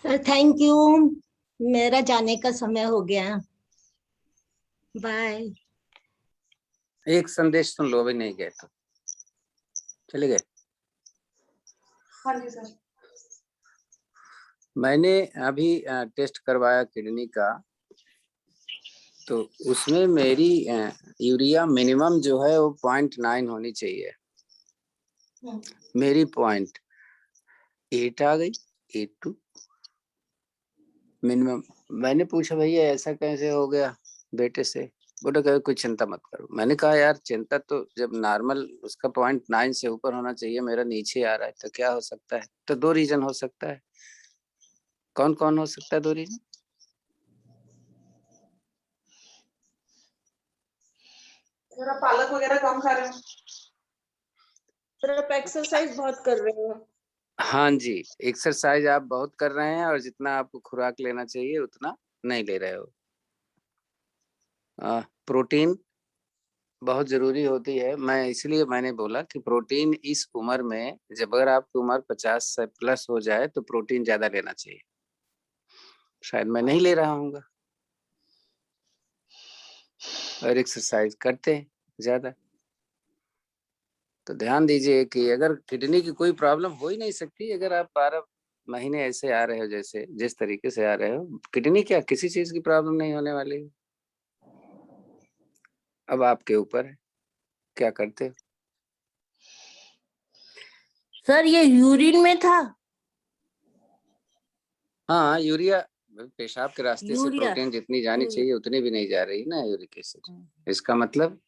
सर थैंक यू, मेरा जाने का समय हो गया। बाय। एक संदेश सुन लो, अभी नहीं गए तो चले गए। हाँ जी सर। मैंने अभी टेस्ट करवाया किडनी का, तो उसमें मेरी यूरिया मिनिमम जो है वो 0.9 होनी चाहिए। मेरी 0.8 आ गई, 82 मिनिमम। मैंने पूछा भैया ऐसा कैसे हो गया बेटे से, बोले कहे कोई चिंता मत करो। मैंने कहा यार चिंता तो जब नॉर्मल उसका 0.9 से ऊपर होना चाहिए, मेरा नीचे आ रहा है, तो क्या हो सकता है? तो 2 रीजन हो सकता है। कौन कौन हो सकता है 2 रीजन? अगर आप पालक वगैरह कम खा रहे हो, फिर आप एक्सरसाइज बहुत कर रहे हो। हाँ जी, एक्सरसाइज आप बहुत कर रहे हैं और जितना आपको खुराक लेना चाहिए उतना नहीं ले रहे हो। प्रोटीन बहुत जरूरी होती है। मैं इसलिए मैंने बोला कि प्रोटीन इस उम्र में, जब अगर आपकी उम्र 50 से प्लस हो जाए तो प्रोटीन ज्यादा लेना चाहिए। शायद मैं नहीं ले रहा हूँगा, और एक्सरसाइज करते हैं ज्यादा। तो ध्यान दीजिए कि अगर किडनी की कोई प्रॉब्लम हो ही नहीं सकती अगर आप 12 महीने ऐसे आ रहे हो, जैसे जिस तरीके से आ रहे हो। किडनी क्या, किसी चीज की प्रॉब्लम नहीं होने वाली है। अब आपके ऊपर है क्या करते हो। सर ये यूरिन में था। हाँ यूरिया पेशाब के रास्ते से यूरिया प्रोटीन जितनी जानी यूरिया चाहिए उतनी भी नहीं जा रही ना यूरिक एसिड। इसका मतलब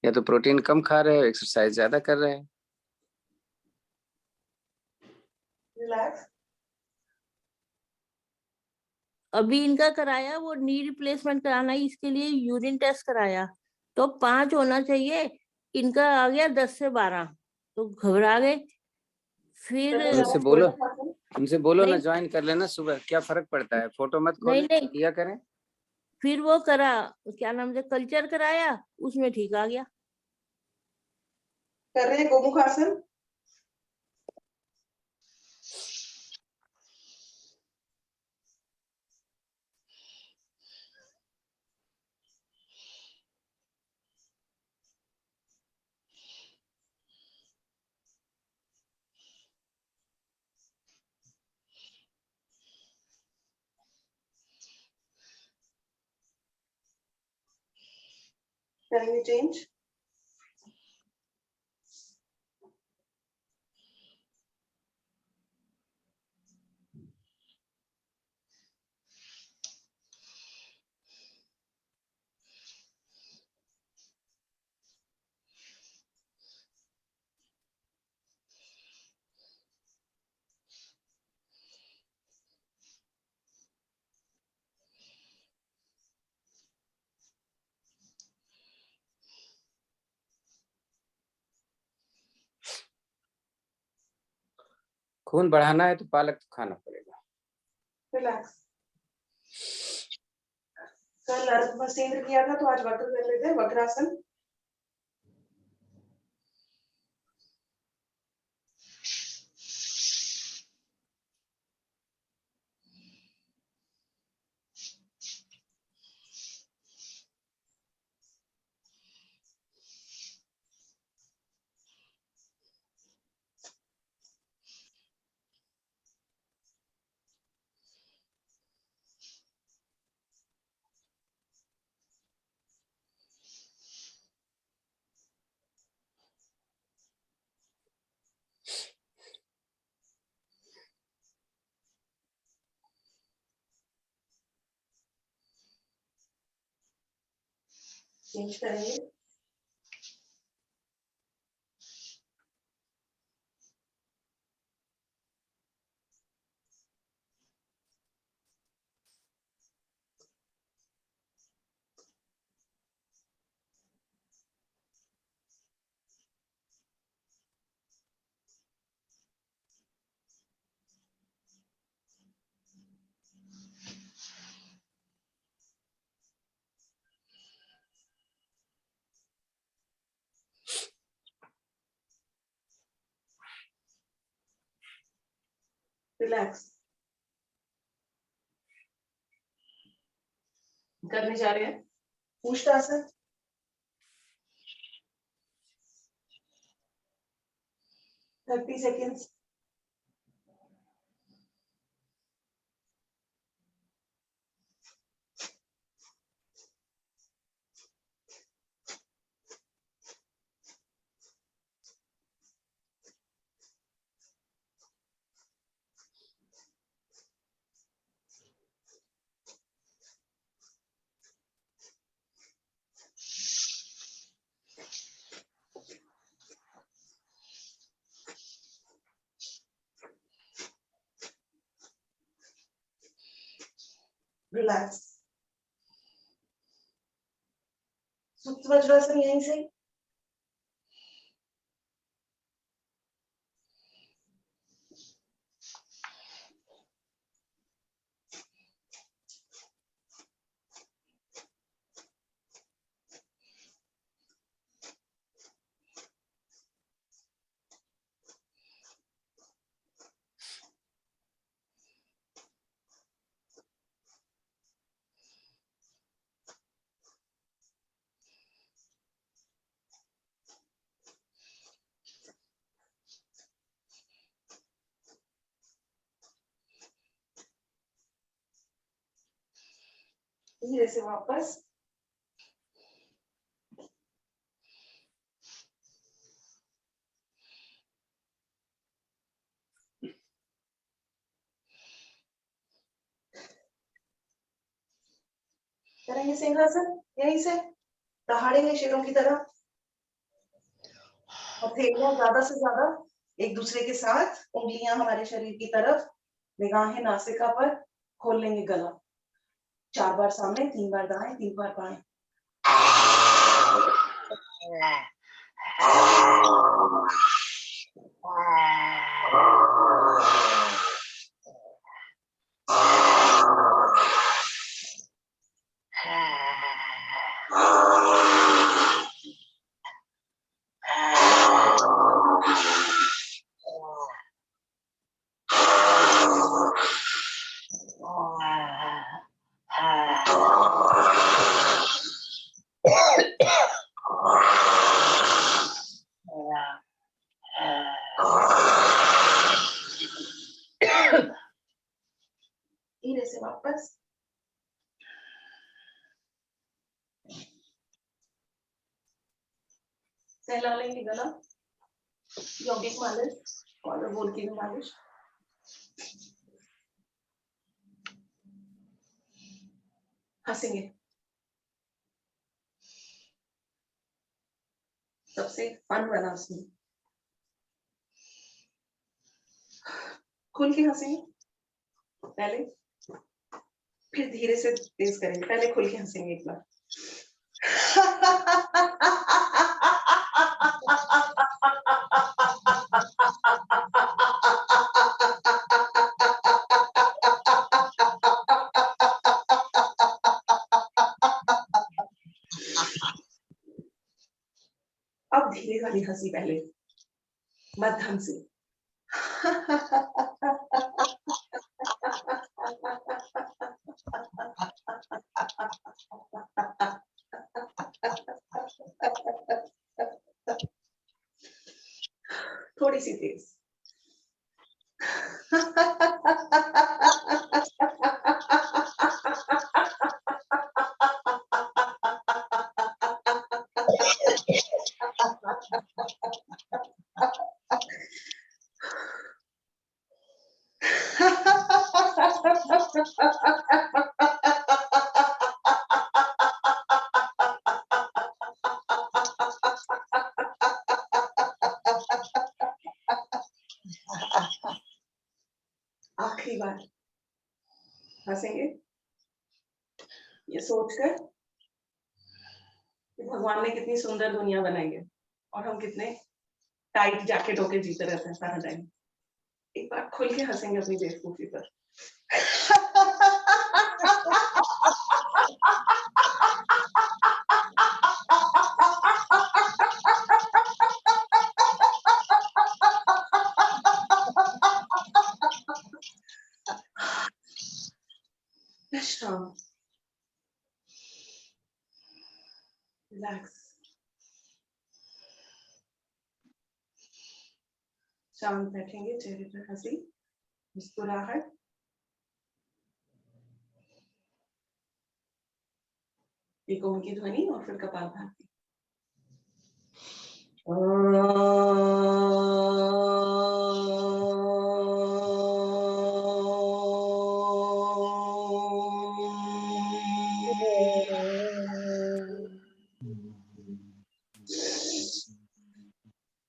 या तो प्रोटीन कम खा रहे हो, एक्सरसाइज ज्यादा कर रहे हैं। रिलैक्स। अभी इनका कराया, वो नी रिप्लेसमेंट कराना है, इसके लिए यूरिन टेस्ट कराया तो 5 होना चाहिए, इनका आ गया 10 से 12, तो घबरा गए। फिर उनसे बोलो, उनसे बोलो ना नहीं ज्वाइन कर लेना सुबह, क्या फर्क पड़ता है, फोटो मत नहीं खोले नहीं, किया करें। फिर वो करा, क्या नाम से, कल्चर कराया, उसमें ठीक आ गया। कर रहे हैं गोमुख आसन। Can you change? खून बढ़ाना है तो पालक तो खाना पड़ेगा। रिलैक्स। कल अर्ध मसेंद्र किया था तो आज वक्र कर लेते हैं, वक्रासन। चेंज करेंगे। रिलैक्स। करने जा रहे हैं उष्टासन। 30 seconds। रिलैक्स। सुप्त वज्रासन यहीं से। धीरे से वापस। करेंगे सिंहासन यहीं से, दहाड़ेंगे शेरों की तरह, हथेलियां ज्यादा से ज्यादा एक दूसरे के साथ, उंगलियां हमारे शरीर की तरफ, निगाहें नासिका पर, खोल लेंगे गला। 4 बार सामने, 3 बार दाएं, 3 बार बाएं। धीरे से वापस। सहला लेंगे गला, यौगिक मालिश, कॉलर बोल की भी मालिश। हंसेंगे। सबसे फन वाला उसमें। खुल के हंसेंगे पहले, फिर धीरे से तेज करेंगे। पहले खुल के हंसेंगे एक बार। अब धीरे वाली हंसी पहले, मध्यम से। थोड़ी सी तेज। आखिरी बार हंसेंगे ये सोचकर कि भगवान ने कितनी सुंदर दुनिया बनाई है और हम कितने टाइट जैकेट होके जीते रहते हैं सारा टाइम। एक बार खुल के हंसेंगे अपनी बेवकूफी पर। विश्राम, रिलैक्स, शांत बैठेंगे, चेहरे पर हंसी, मुस्कुराहट। एक ओम की ध्वनि और फिर कपालभाति।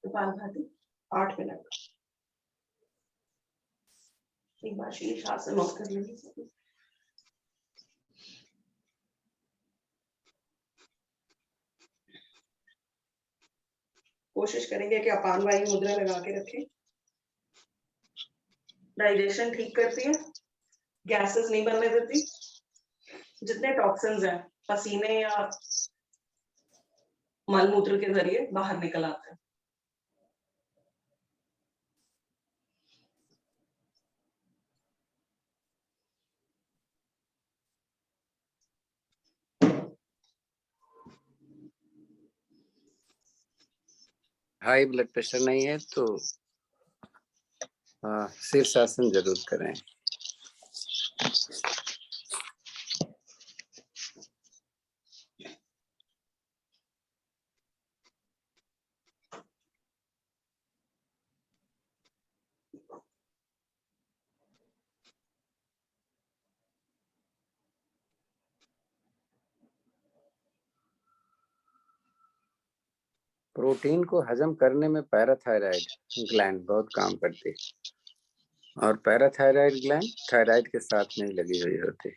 कपालभाति 8 मिनट। एक बार शीर्ष आसन नोट कर लेंगे। कोशिश करेंगे कि अपान वायु मुद्रा लगा के रखें। डाइजेशन ठीक करती है, गैसेस नहीं बनने देती, जितने टॉक्सिन्स हैं पसीने या मलमूत्र के जरिए बाहर निकल आते हैं। हाई ब्लड प्रेशर नहीं है तो शीर्षासन जरूर करें। प्रोटीन को हजम करने में पैराथायराइड ग्लैंड बहुत काम करती है और पैराथायराइड ग्लैंड थायराइड के साथ में ही लगी हुई होती है।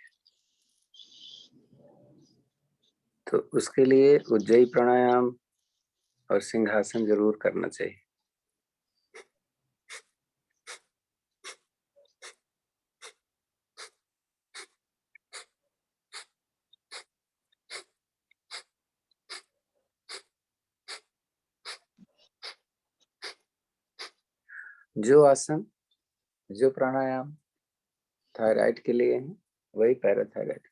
तो उसके लिए उज्जयी प्राणायाम और सिंहासन जरूर करना चाहिए। जो आसन, जो प्राणायाम थायराइड के लिए है वही पैराथायराइड।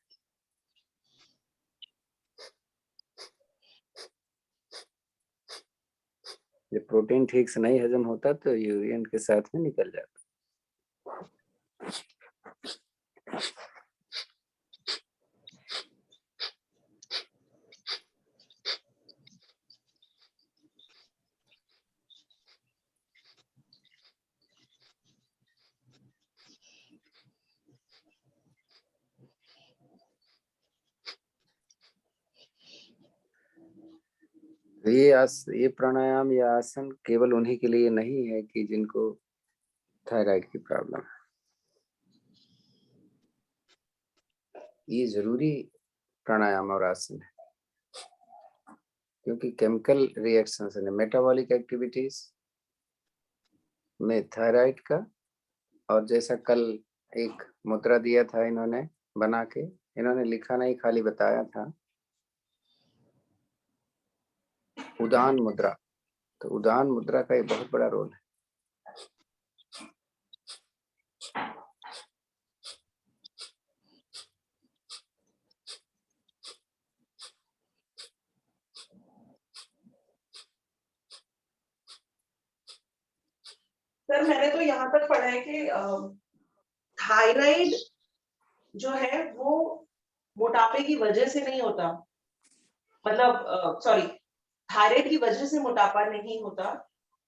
जब प्रोटीन ठीक से नहीं हजम होता तो यूरिन के साथ में निकल जाता। ये प्राणायाम या आसन केवल उन्हीं के लिए नहीं है कि जिनको थायराइड की प्रॉब्लम है। ये जरूरी प्राणायाम और आसन है क्योंकि केमिकल रिएक्शंस यानी मेटाबॉलिक एक्टिविटीज में थायराइड का, और जैसा कल एक मुद्रा दिया था इन्होंने बना के, इन्होंने लिखा नहीं खाली बताया था, उदान मुद्रा। तो उदान मुद्रा का एक बहुत बड़ा रोल है। सर मैंने तो यहाँ तक पढ़ा है कि थायराइड जो है वो मोटापे की वजह से नहीं होता, मतलब सॉरी, थायराइड की वजह से मोटापा नहीं होता,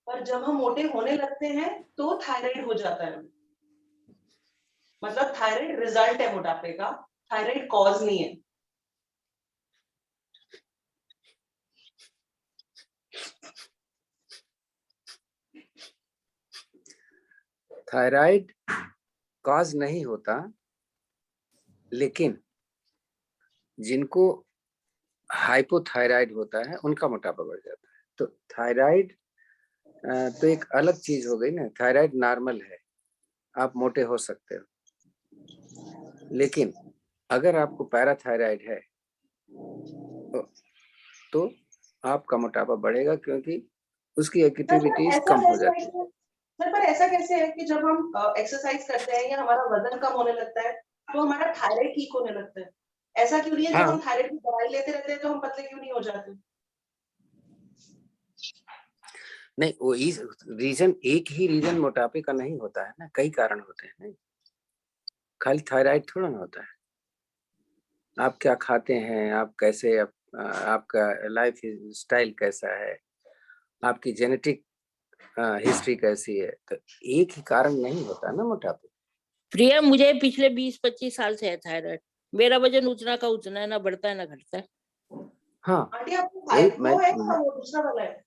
पर जब हम मोटे होने लगते हैं तो थायराइड हो जाता है। मतलब थायराइड रिजल्ट है मोटापे का, थायराइड कॉज नहीं है। थायराइड कॉज नहीं होता, लेकिन जिनको हाइपोथायराइड होता है उनका मोटापा बढ़ जाता है। तो थायराइड तो एक अलग चीज हो गई ना। थायराइड नॉर्मल है, आप मोटे हो सकते हो, लेकिन अगर आपको पैराथायराइड है तो आपका मोटापा बढ़ेगा क्योंकि उसकी एक्टिविटीज कम हो जाती है। सर पर ऐसा कैसे है कि जब हम एक्सरसाइज करते हैं या हमारा वजन कम होने लगता है तो हमारा थायराइड ठीक होने लगता है? ऐसा क्यों नहीं है? जब हाँ। हम थायराइड की दवाई लेते रहते हैं तो हम पतले क्यों नहीं हो जाते? नहीं, वो रीजन एक ही रीजन मोटापे का नहीं होता है ना, कई कारण होते हैं। नहीं, खाली थायराइड थोड़ा ना होता है। आप क्या खाते हैं, आप कैसे, आपका लाइफ स्टाइल कैसा है, आपकी जेनेटिक हिस्ट्री कैसी है, तो एक ही कारण नहीं होता ना मोटापे। प्रिया, मुझे पिछले 20-25 साल से है थायराइड। मेरा वजन उतना का उतना है, ना बढ़ता है ना घटता है। हाँ, आंटी आपको वही थायराइड वो है या वो दूसरा वाला है?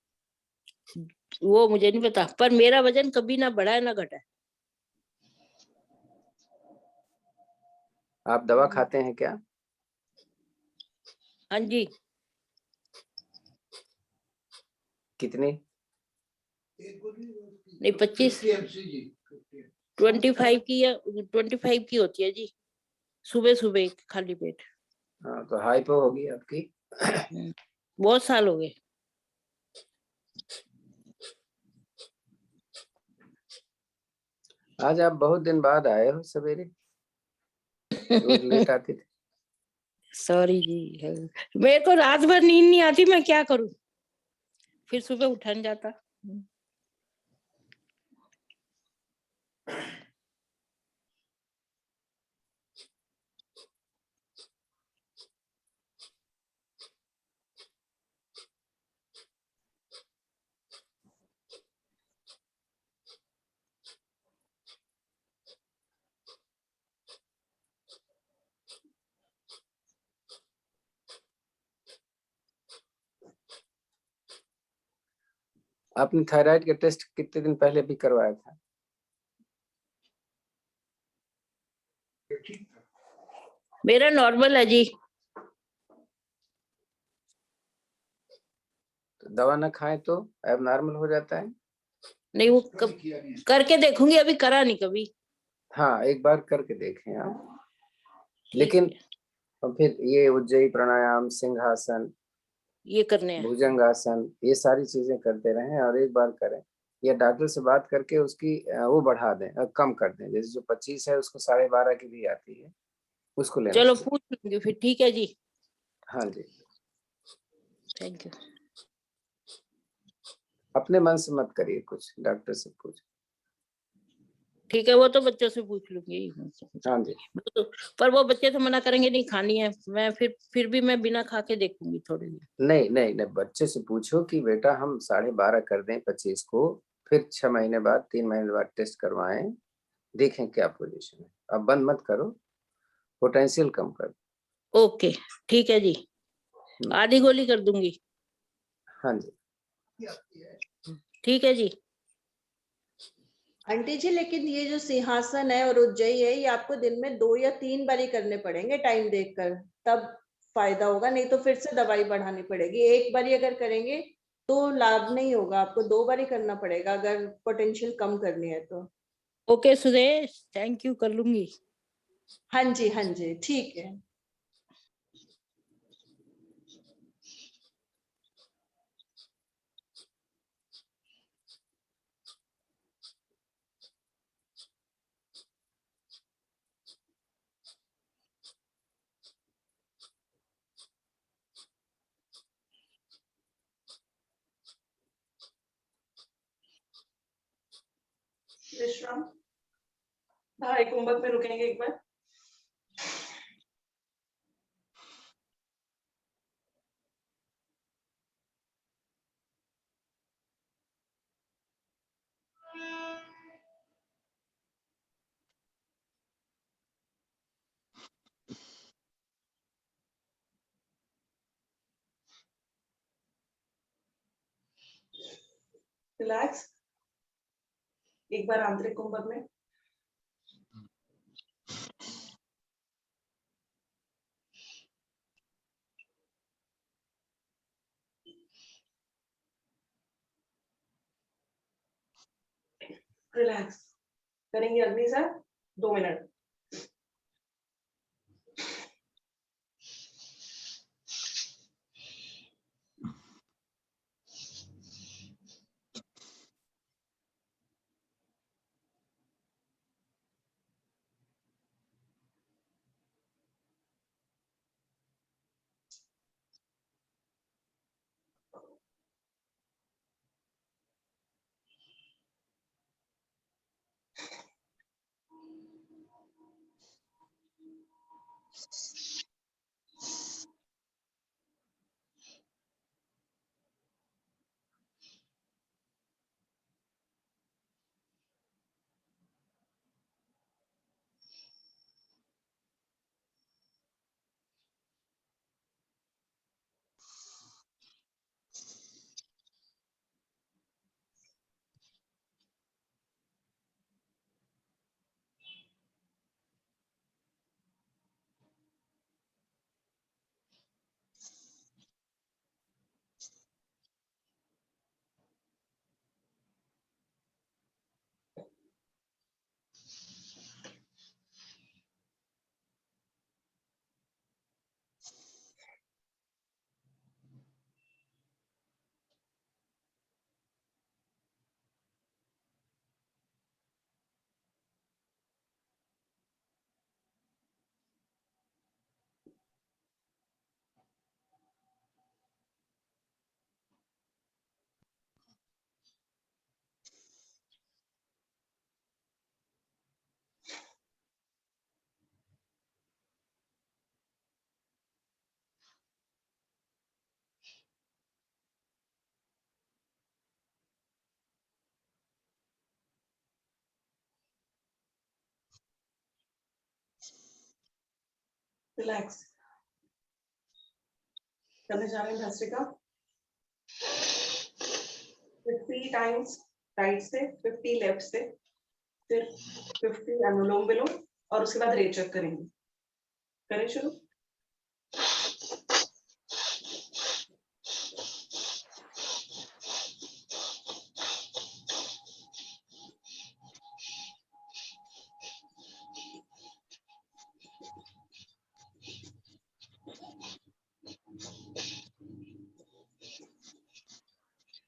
वो मुझे नहीं पता, पर मेरा वजन कभी ना बढ़ा है ना घटा है। आप दवा खाते हैं क्या? हाँ जी। कितनी? नहीं, 25 25 की या 25 की होती है जी, सुबह सुबह खाली पेट। हाँ, तो हाइपो होगी आपकी। बहुत साल हो गए। आज आप बहुत दिन बाद आए हो सवेरे, रोज लेट आते थे। सॉरी जी, मेरे को रात भर नींद नहीं आती, मैं क्या करूं, फिर सुबह उठा नहीं जाता। आपने थायराइड का टेस्ट कितने दिन पहले भी करवाया था? मेरा नॉर्मल है जी। तो दवा ना खाएं तो एबनॉर्मल हो जाता है। नहीं वो करके देखूंगी, अभी करा नहीं कभी। हाँ, एक बार करके देखें आप। ठीक लेकिन है, और फिर ये उज्जयी प्राणायाम, सिंहासन, ये करने हैं। भुजंगासन, ये सारी चीजें करते रहें और एक बार करें या डॉक्टर से बात करके उसकी वो बढ़ा दें, कम कर दें। जैसे जो 25 है उसको 12.5 की भी आती है, उसको लेना चलो शुरू। पूछ लूंगी फिर, ठीक है जी। हाँ जी, थैंक यू। अपने मन से मत करिए कुछ, डॉक्टर से पूछ। ठीक है, वो तो बच्चों से पूछ लूंगी। हाँ जी, पर वो बच्चे तो मना करेंगे नहीं खानी है, मैं फिर भी मैं बिना खा के देखूंगी थोड़ी देर। नहीं नहीं नहीं, बच्चे से पूछो कि बेटा हम 12.5 कर दें 25 को, फिर 6 महीने बाद, 3 महीने बाद टेस्ट करवाएं, देखें क्या पोजीशन है। अब बंद मत करो, पोटेंशियल कम कर। ओके, ठीक है जी, आधी गोली कर दूंगी। हाँ जी, ठीक है जी। आंटी जी, लेकिन ये जो सिंहासन है और उज्जयी है, ये आपको दिन में 2 या 3 बार ही करने पड़ेंगे टाइम देखकर, तब फायदा होगा, नहीं तो फिर से दवाई बढ़ानी पड़ेगी। एक बार ही अगर करेंगे तो लाभ नहीं होगा, आपको 2 बार ही करना पड़ेगा अगर पोटेंशियल कम करनी है तो। ओके सुदेश, थैंक यू, कर लूंगी। हाँ जी, हाँ जी, ठीक है। विश्राम। हाँ, एक कुंभक में रुकेंगे एक बार। रिलैक्स। एक बार आंतरिक कुंभक में। रिलैक्स। करेंगे अग्नि सर, 2 मिनट। रिलैक्स। करने जा रहे हैं भस्त्रिका। 50 50 टाइम्स राइट से, 50 लेफ्ट से, फिर 50 अनुलोम विलोम और उसके बाद रेचक करेंगे। करें शुरू।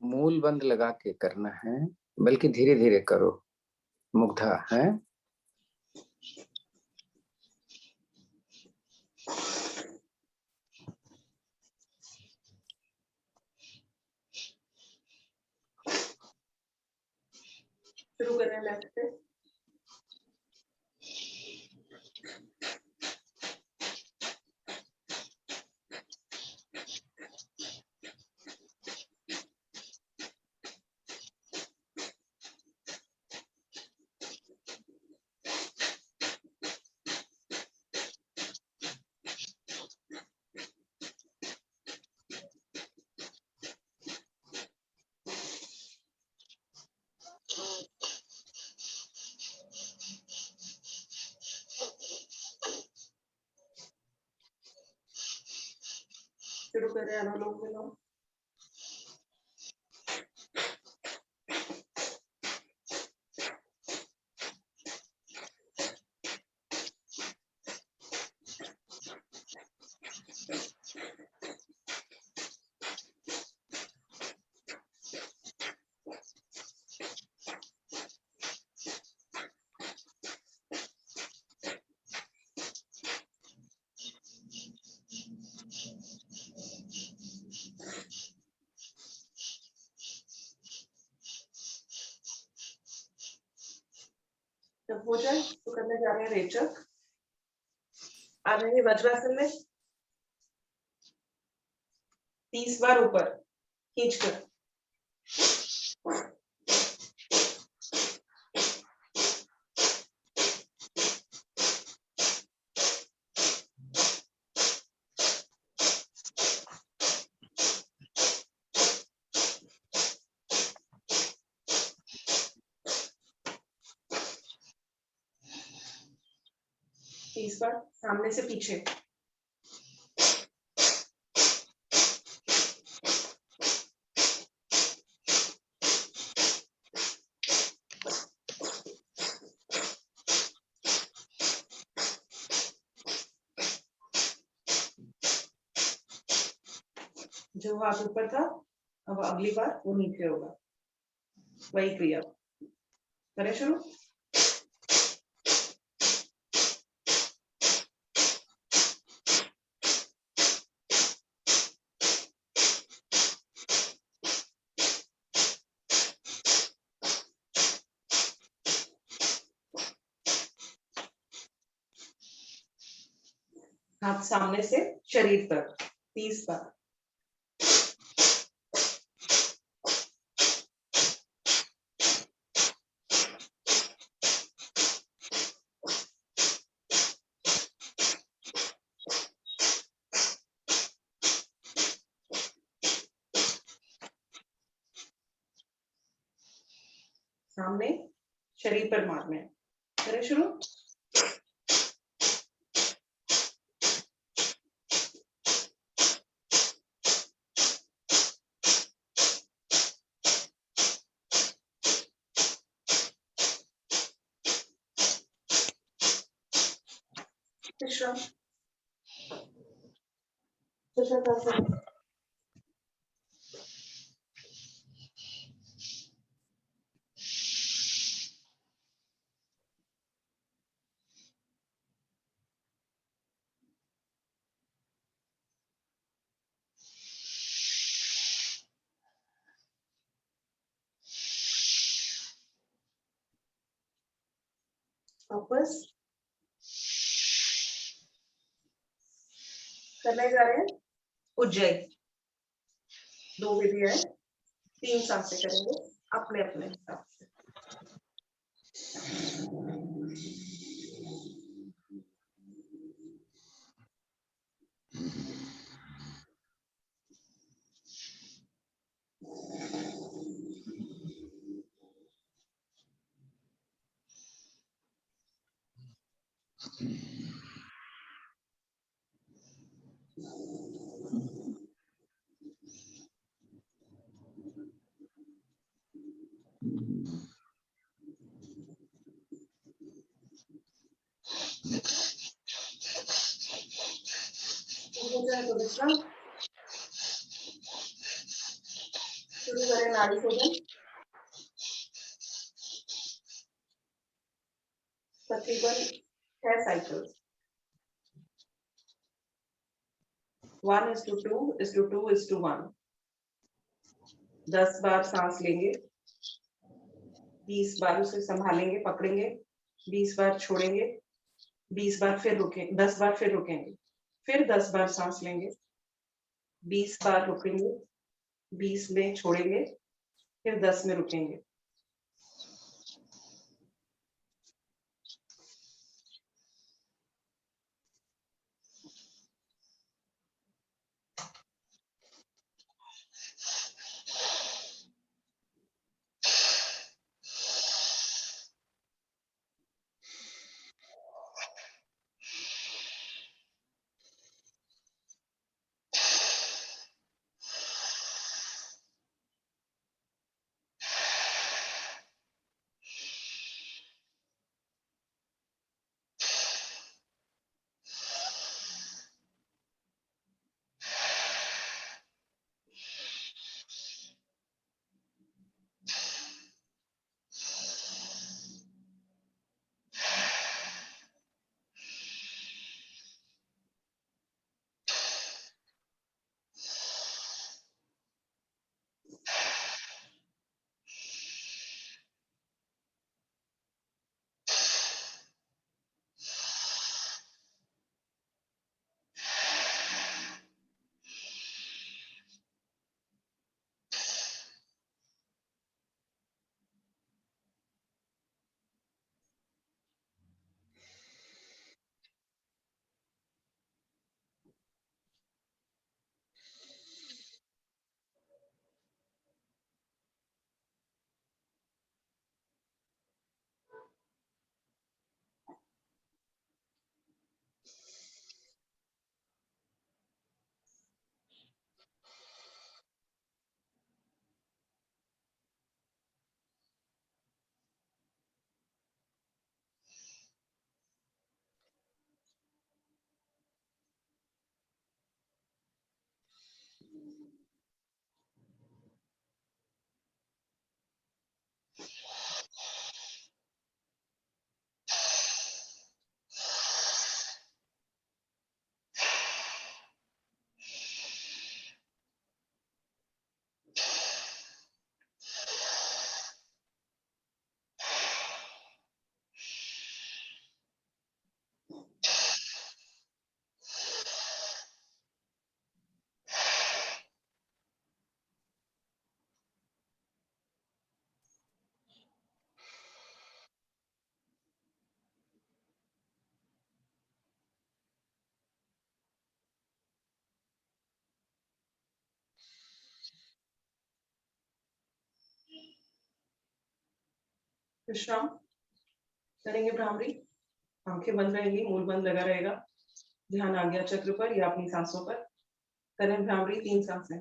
मूल बंद लगा के करना है, बल्कि धीरे धीरे करो मुग्धा है। शुरू कर रहे हैं लेफ्ट से। शुरू कर रहे हैं अनुलोम विलोम। जब हो जाए तो करने जा रहे हैं रेचक। आ जाएंगे वज्रासन में, 30 बार ऊपर खींचकर। तीस बार सामने से पीछे। जो हाथ ऊपर था अब अगली बार वो नीचे होगा, वही क्रिया। करें शुरू। हाथ सामने से शरीर तक 30 बार। सामने शरीर पर मारने हैं। करें शुरू। विश्राम। वापस करने जा रहे हैं उज्जैन। 2 विधि है, 3 सांसें करेंगे अपने अपने हिसाब से। हो जाए तो विश्राम शुरू करें नाड़ी शोधन। तकरीबन 6 साइकिल्स 1:2:2:1 10 बार सांस लेंगे, 20 बार उसे संभालेंगे, पकड़ेंगे, 20 बार छोड़ेंगे, 20 बार फिर रुकेंगे, 10 बार फिर रुकेंगे, फिर 10 बार सांस लेंगे, 20 बार रुकेंगे, 20 में छोड़ेंगे, फिर 10 में रुकेंगे। विश्राम करेंगे भ्रामरी, आंखें बंद रहेंगी, मूल बंद लगा रहेगा, ध्यान आज्ञा चक्र पर या अपनी सांसों पर। करें भ्रामरी 3 सांसें।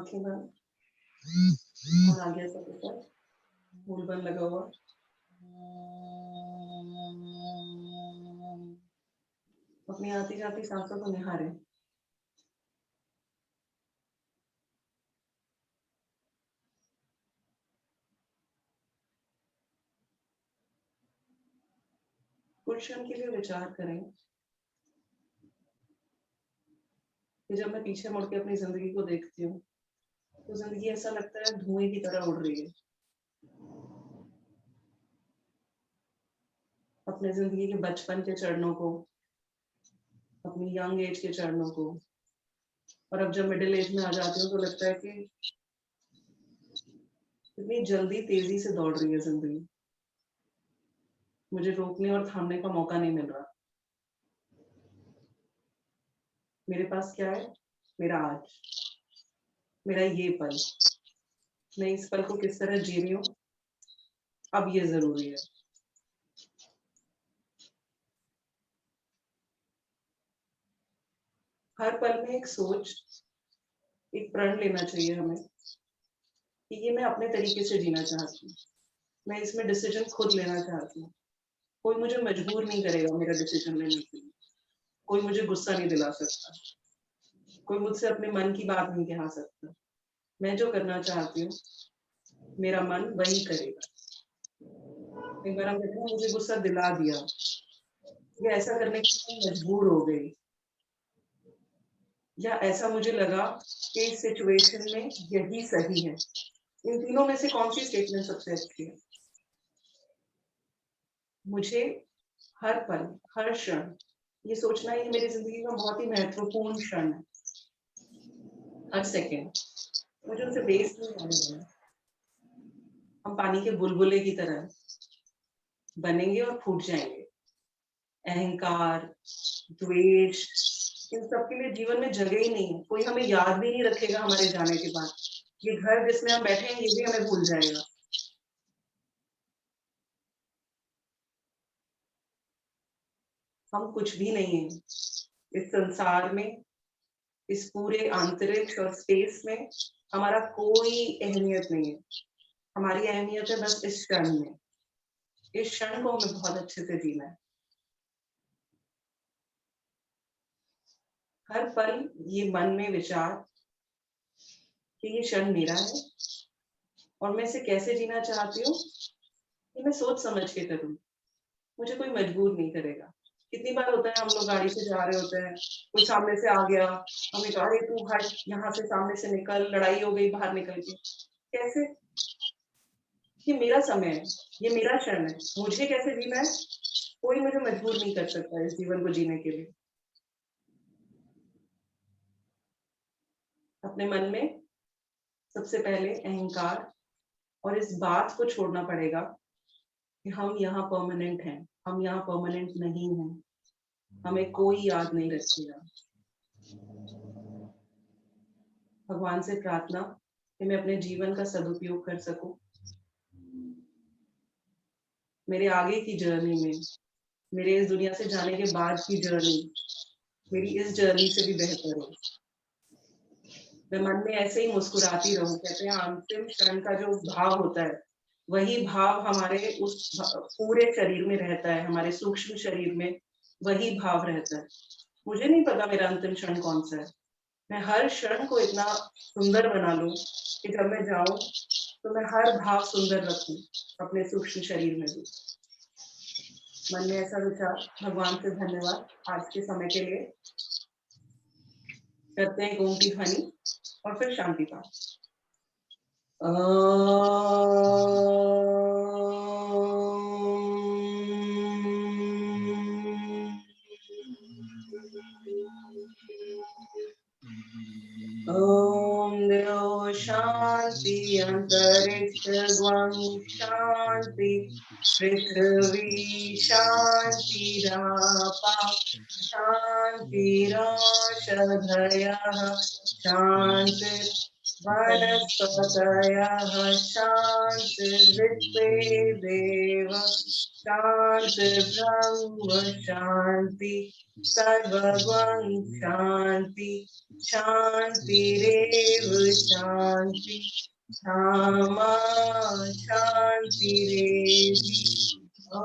आंखें बंद और आगे सब ऊपर, मुंह बंद लगा हुआ। अपनी आती जाती सांसों को निहारें। कुछ क्षण के लिए विचार करें कि जब मैं पीछे मुड़ के अपनी जिंदगी को देखती हूँ तो जिंदगी ऐसा लगता है धुएं की तरह उड़ रही है। अपने जिंदगी के बचपन के चरणों को, अपनी यंग एज के चरणों को, और अब जब मिडिल एज में आ जाती हूँ तो लगता है कि इतनी जल्दी तेजी से दौड़ रही है जिंदगी, मुझे रोकने और थामने का मौका नहीं मिल रहा। मेरे पास क्या है? मेरा आज, मेरा ये पल। मैं इस पल को किस तरह जी रही हूँ, अब ये जरूरी है। हर पल में एक सोच, एक प्रण लेना चाहिए हमें कि ये मैं अपने तरीके से जीना चाहती हूँ, मैं इसमें डिसीजन खुद लेना चाहती हूँ। कोई मुझे मजबूर नहीं करेगा मेरा डिसीजन लेने के लिए, कोई मुझे गुस्सा नहीं दिला सकता, कोई मुझसे अपने मन की बात नहीं कहा सकता। मैं जो करना चाहती हूँ मेरा मन वही करेगा। एक बार हम कहते हैं मुझे गुस्सा दिला दिया, या ऐसा करने के लिए मैं मजबूर हो गई, या ऐसा मुझे लगा कि इस सिचुएशन में यही सही है। इन तीनों में से कौन सी स्टेटमेंट सबसे अच्छी है? मुझे हर पल, हर क्षण ये सोचना है, ये मेरी जिंदगी का बहुत ही महत्वपूर्ण क्षण है। हर सेकेंड मुझे उनसे वेस्ट नहीं होने देना। हम पानी के बुलबुले की तरह बनेंगे और फूट जाएंगे। अहंकार, द्वेष, इन सब के लिए जीवन में जगह ही नहीं है। कोई हमें याद भी नहीं रखेगा हमारे जाने के बाद। ये घर जिसमें हम बैठे हैं ये भी हमें भूल जाएगा। हम कुछ भी नहीं है इस संसार में, इस पूरे अंतरिक्ष और स्पेस में हमारा कोई अहमियत नहीं है। हमारी अहमियत है बस इस क्षण में। इस क्षण को हमें बहुत अच्छे से जीना है। हर पल ये मन में विचार कि ये क्षण मेरा है और मैं इसे कैसे जीना चाहती हूँ, ये मैं सोच समझ के करूँ। मुझे कोई मजबूर नहीं करेगा। कितनी बार होता है हम लोग गाड़ी से जा रहे होते हैं, कोई सामने से आ गया, हमें कहा अरे तू हट, यहाँ से सामने से निकल, लड़ाई हो गई बाहर निकल के। कैसे? ये मेरा समय है, ये मेरा क्षण है, मुझे कैसे जीना है कोई मुझे मजबूर नहीं कर सकता इस जीवन को जीने के लिए। अपने मन में सबसे पहले अहंकार और इस बात को छोड़ना पड़ेगा कि हम यहाँ परमानेंट हैं, हम यहाँ परमानेंट नहीं हैं, हमें कोई याद नहीं रखेगा। भगवान से प्रार्थना कि मैं अपने जीवन का सदुपयोग कर सकूं, मेरे आगे की जर्नी में, मेरे इस दुनिया से जाने के बाद की जर्नी मेरी इस जर्नी से भी बेहतर हो। मैं मन में ऐसे ही मुस्कुराती रहूं। कहते हैं अंतिम क्षण का जो भाव होता है वही भाव हमारे उस पूरे शरीर में रहता है, हमारे सूक्ष्म शरीर में वही भाव रहता है। मुझे नहीं पता मेरा अंतिम क्षण कौन सा है। मैं हर क्षण को इतना सुंदर बना लूं कि जब मैं जाऊं तो मैं हर भाव सुंदर रखूं अपने सूक्ष्म शरीर में भी। मन में ऐसा विचार। भगवान से धन्यवाद आज के समय के लिए। करते हैं ओम की ध्वनि और फिर शांति पाठ। ओम देव शांति अंतरिक्ष ग्वं शांति पृथ्वी शांतिरापः शांतिरोषधयः शांति वनस्पतयः शान्तिर्विश्वे देव शान्तिर्ब्रह्म शान्ति सर्वं शान्ति शान्तिरेव शान्ति क्षमा शान्तिरेधि ॐ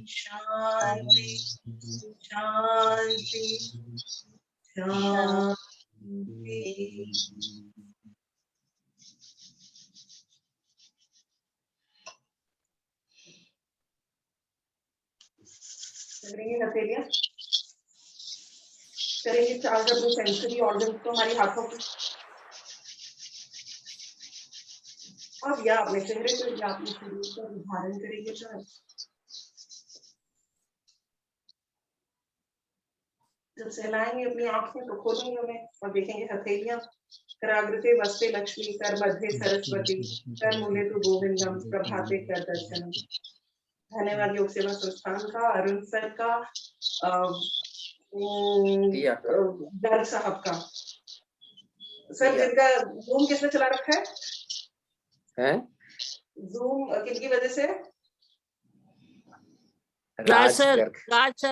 शान्ति शान्ति शान्ति। करेंगे हथेलियां, करेंगे चार्ज अपने सेंसरी ऑर्गन को हमारे हाथों को, अब या अपने चेहरे को या अपने शरीर को धारण करेंगे चार्ज। जब सहलाएंगे अपनी आंखें तो खोलेंगे उन्हें और देखेंगे हथेलियां कराग्रते वस्ते लक्ष्मी कर मध्य सरस्वती कर मूले तो गोविंदम प्रभाते कर दर्शनम। धन्यवाद योग सेवा संस्थान का, अरुण सर का, गर्ग साहब का। सर जिनका जूम किसने चला रखा है? जूम किनकी वजह से? राज सर राज का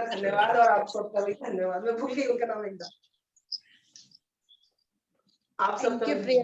धन्यवाद और आप सबका भी धन्यवाद। मैं भूल गई उनका नाम एकदम। आप सबका थैंक यू प्रिया।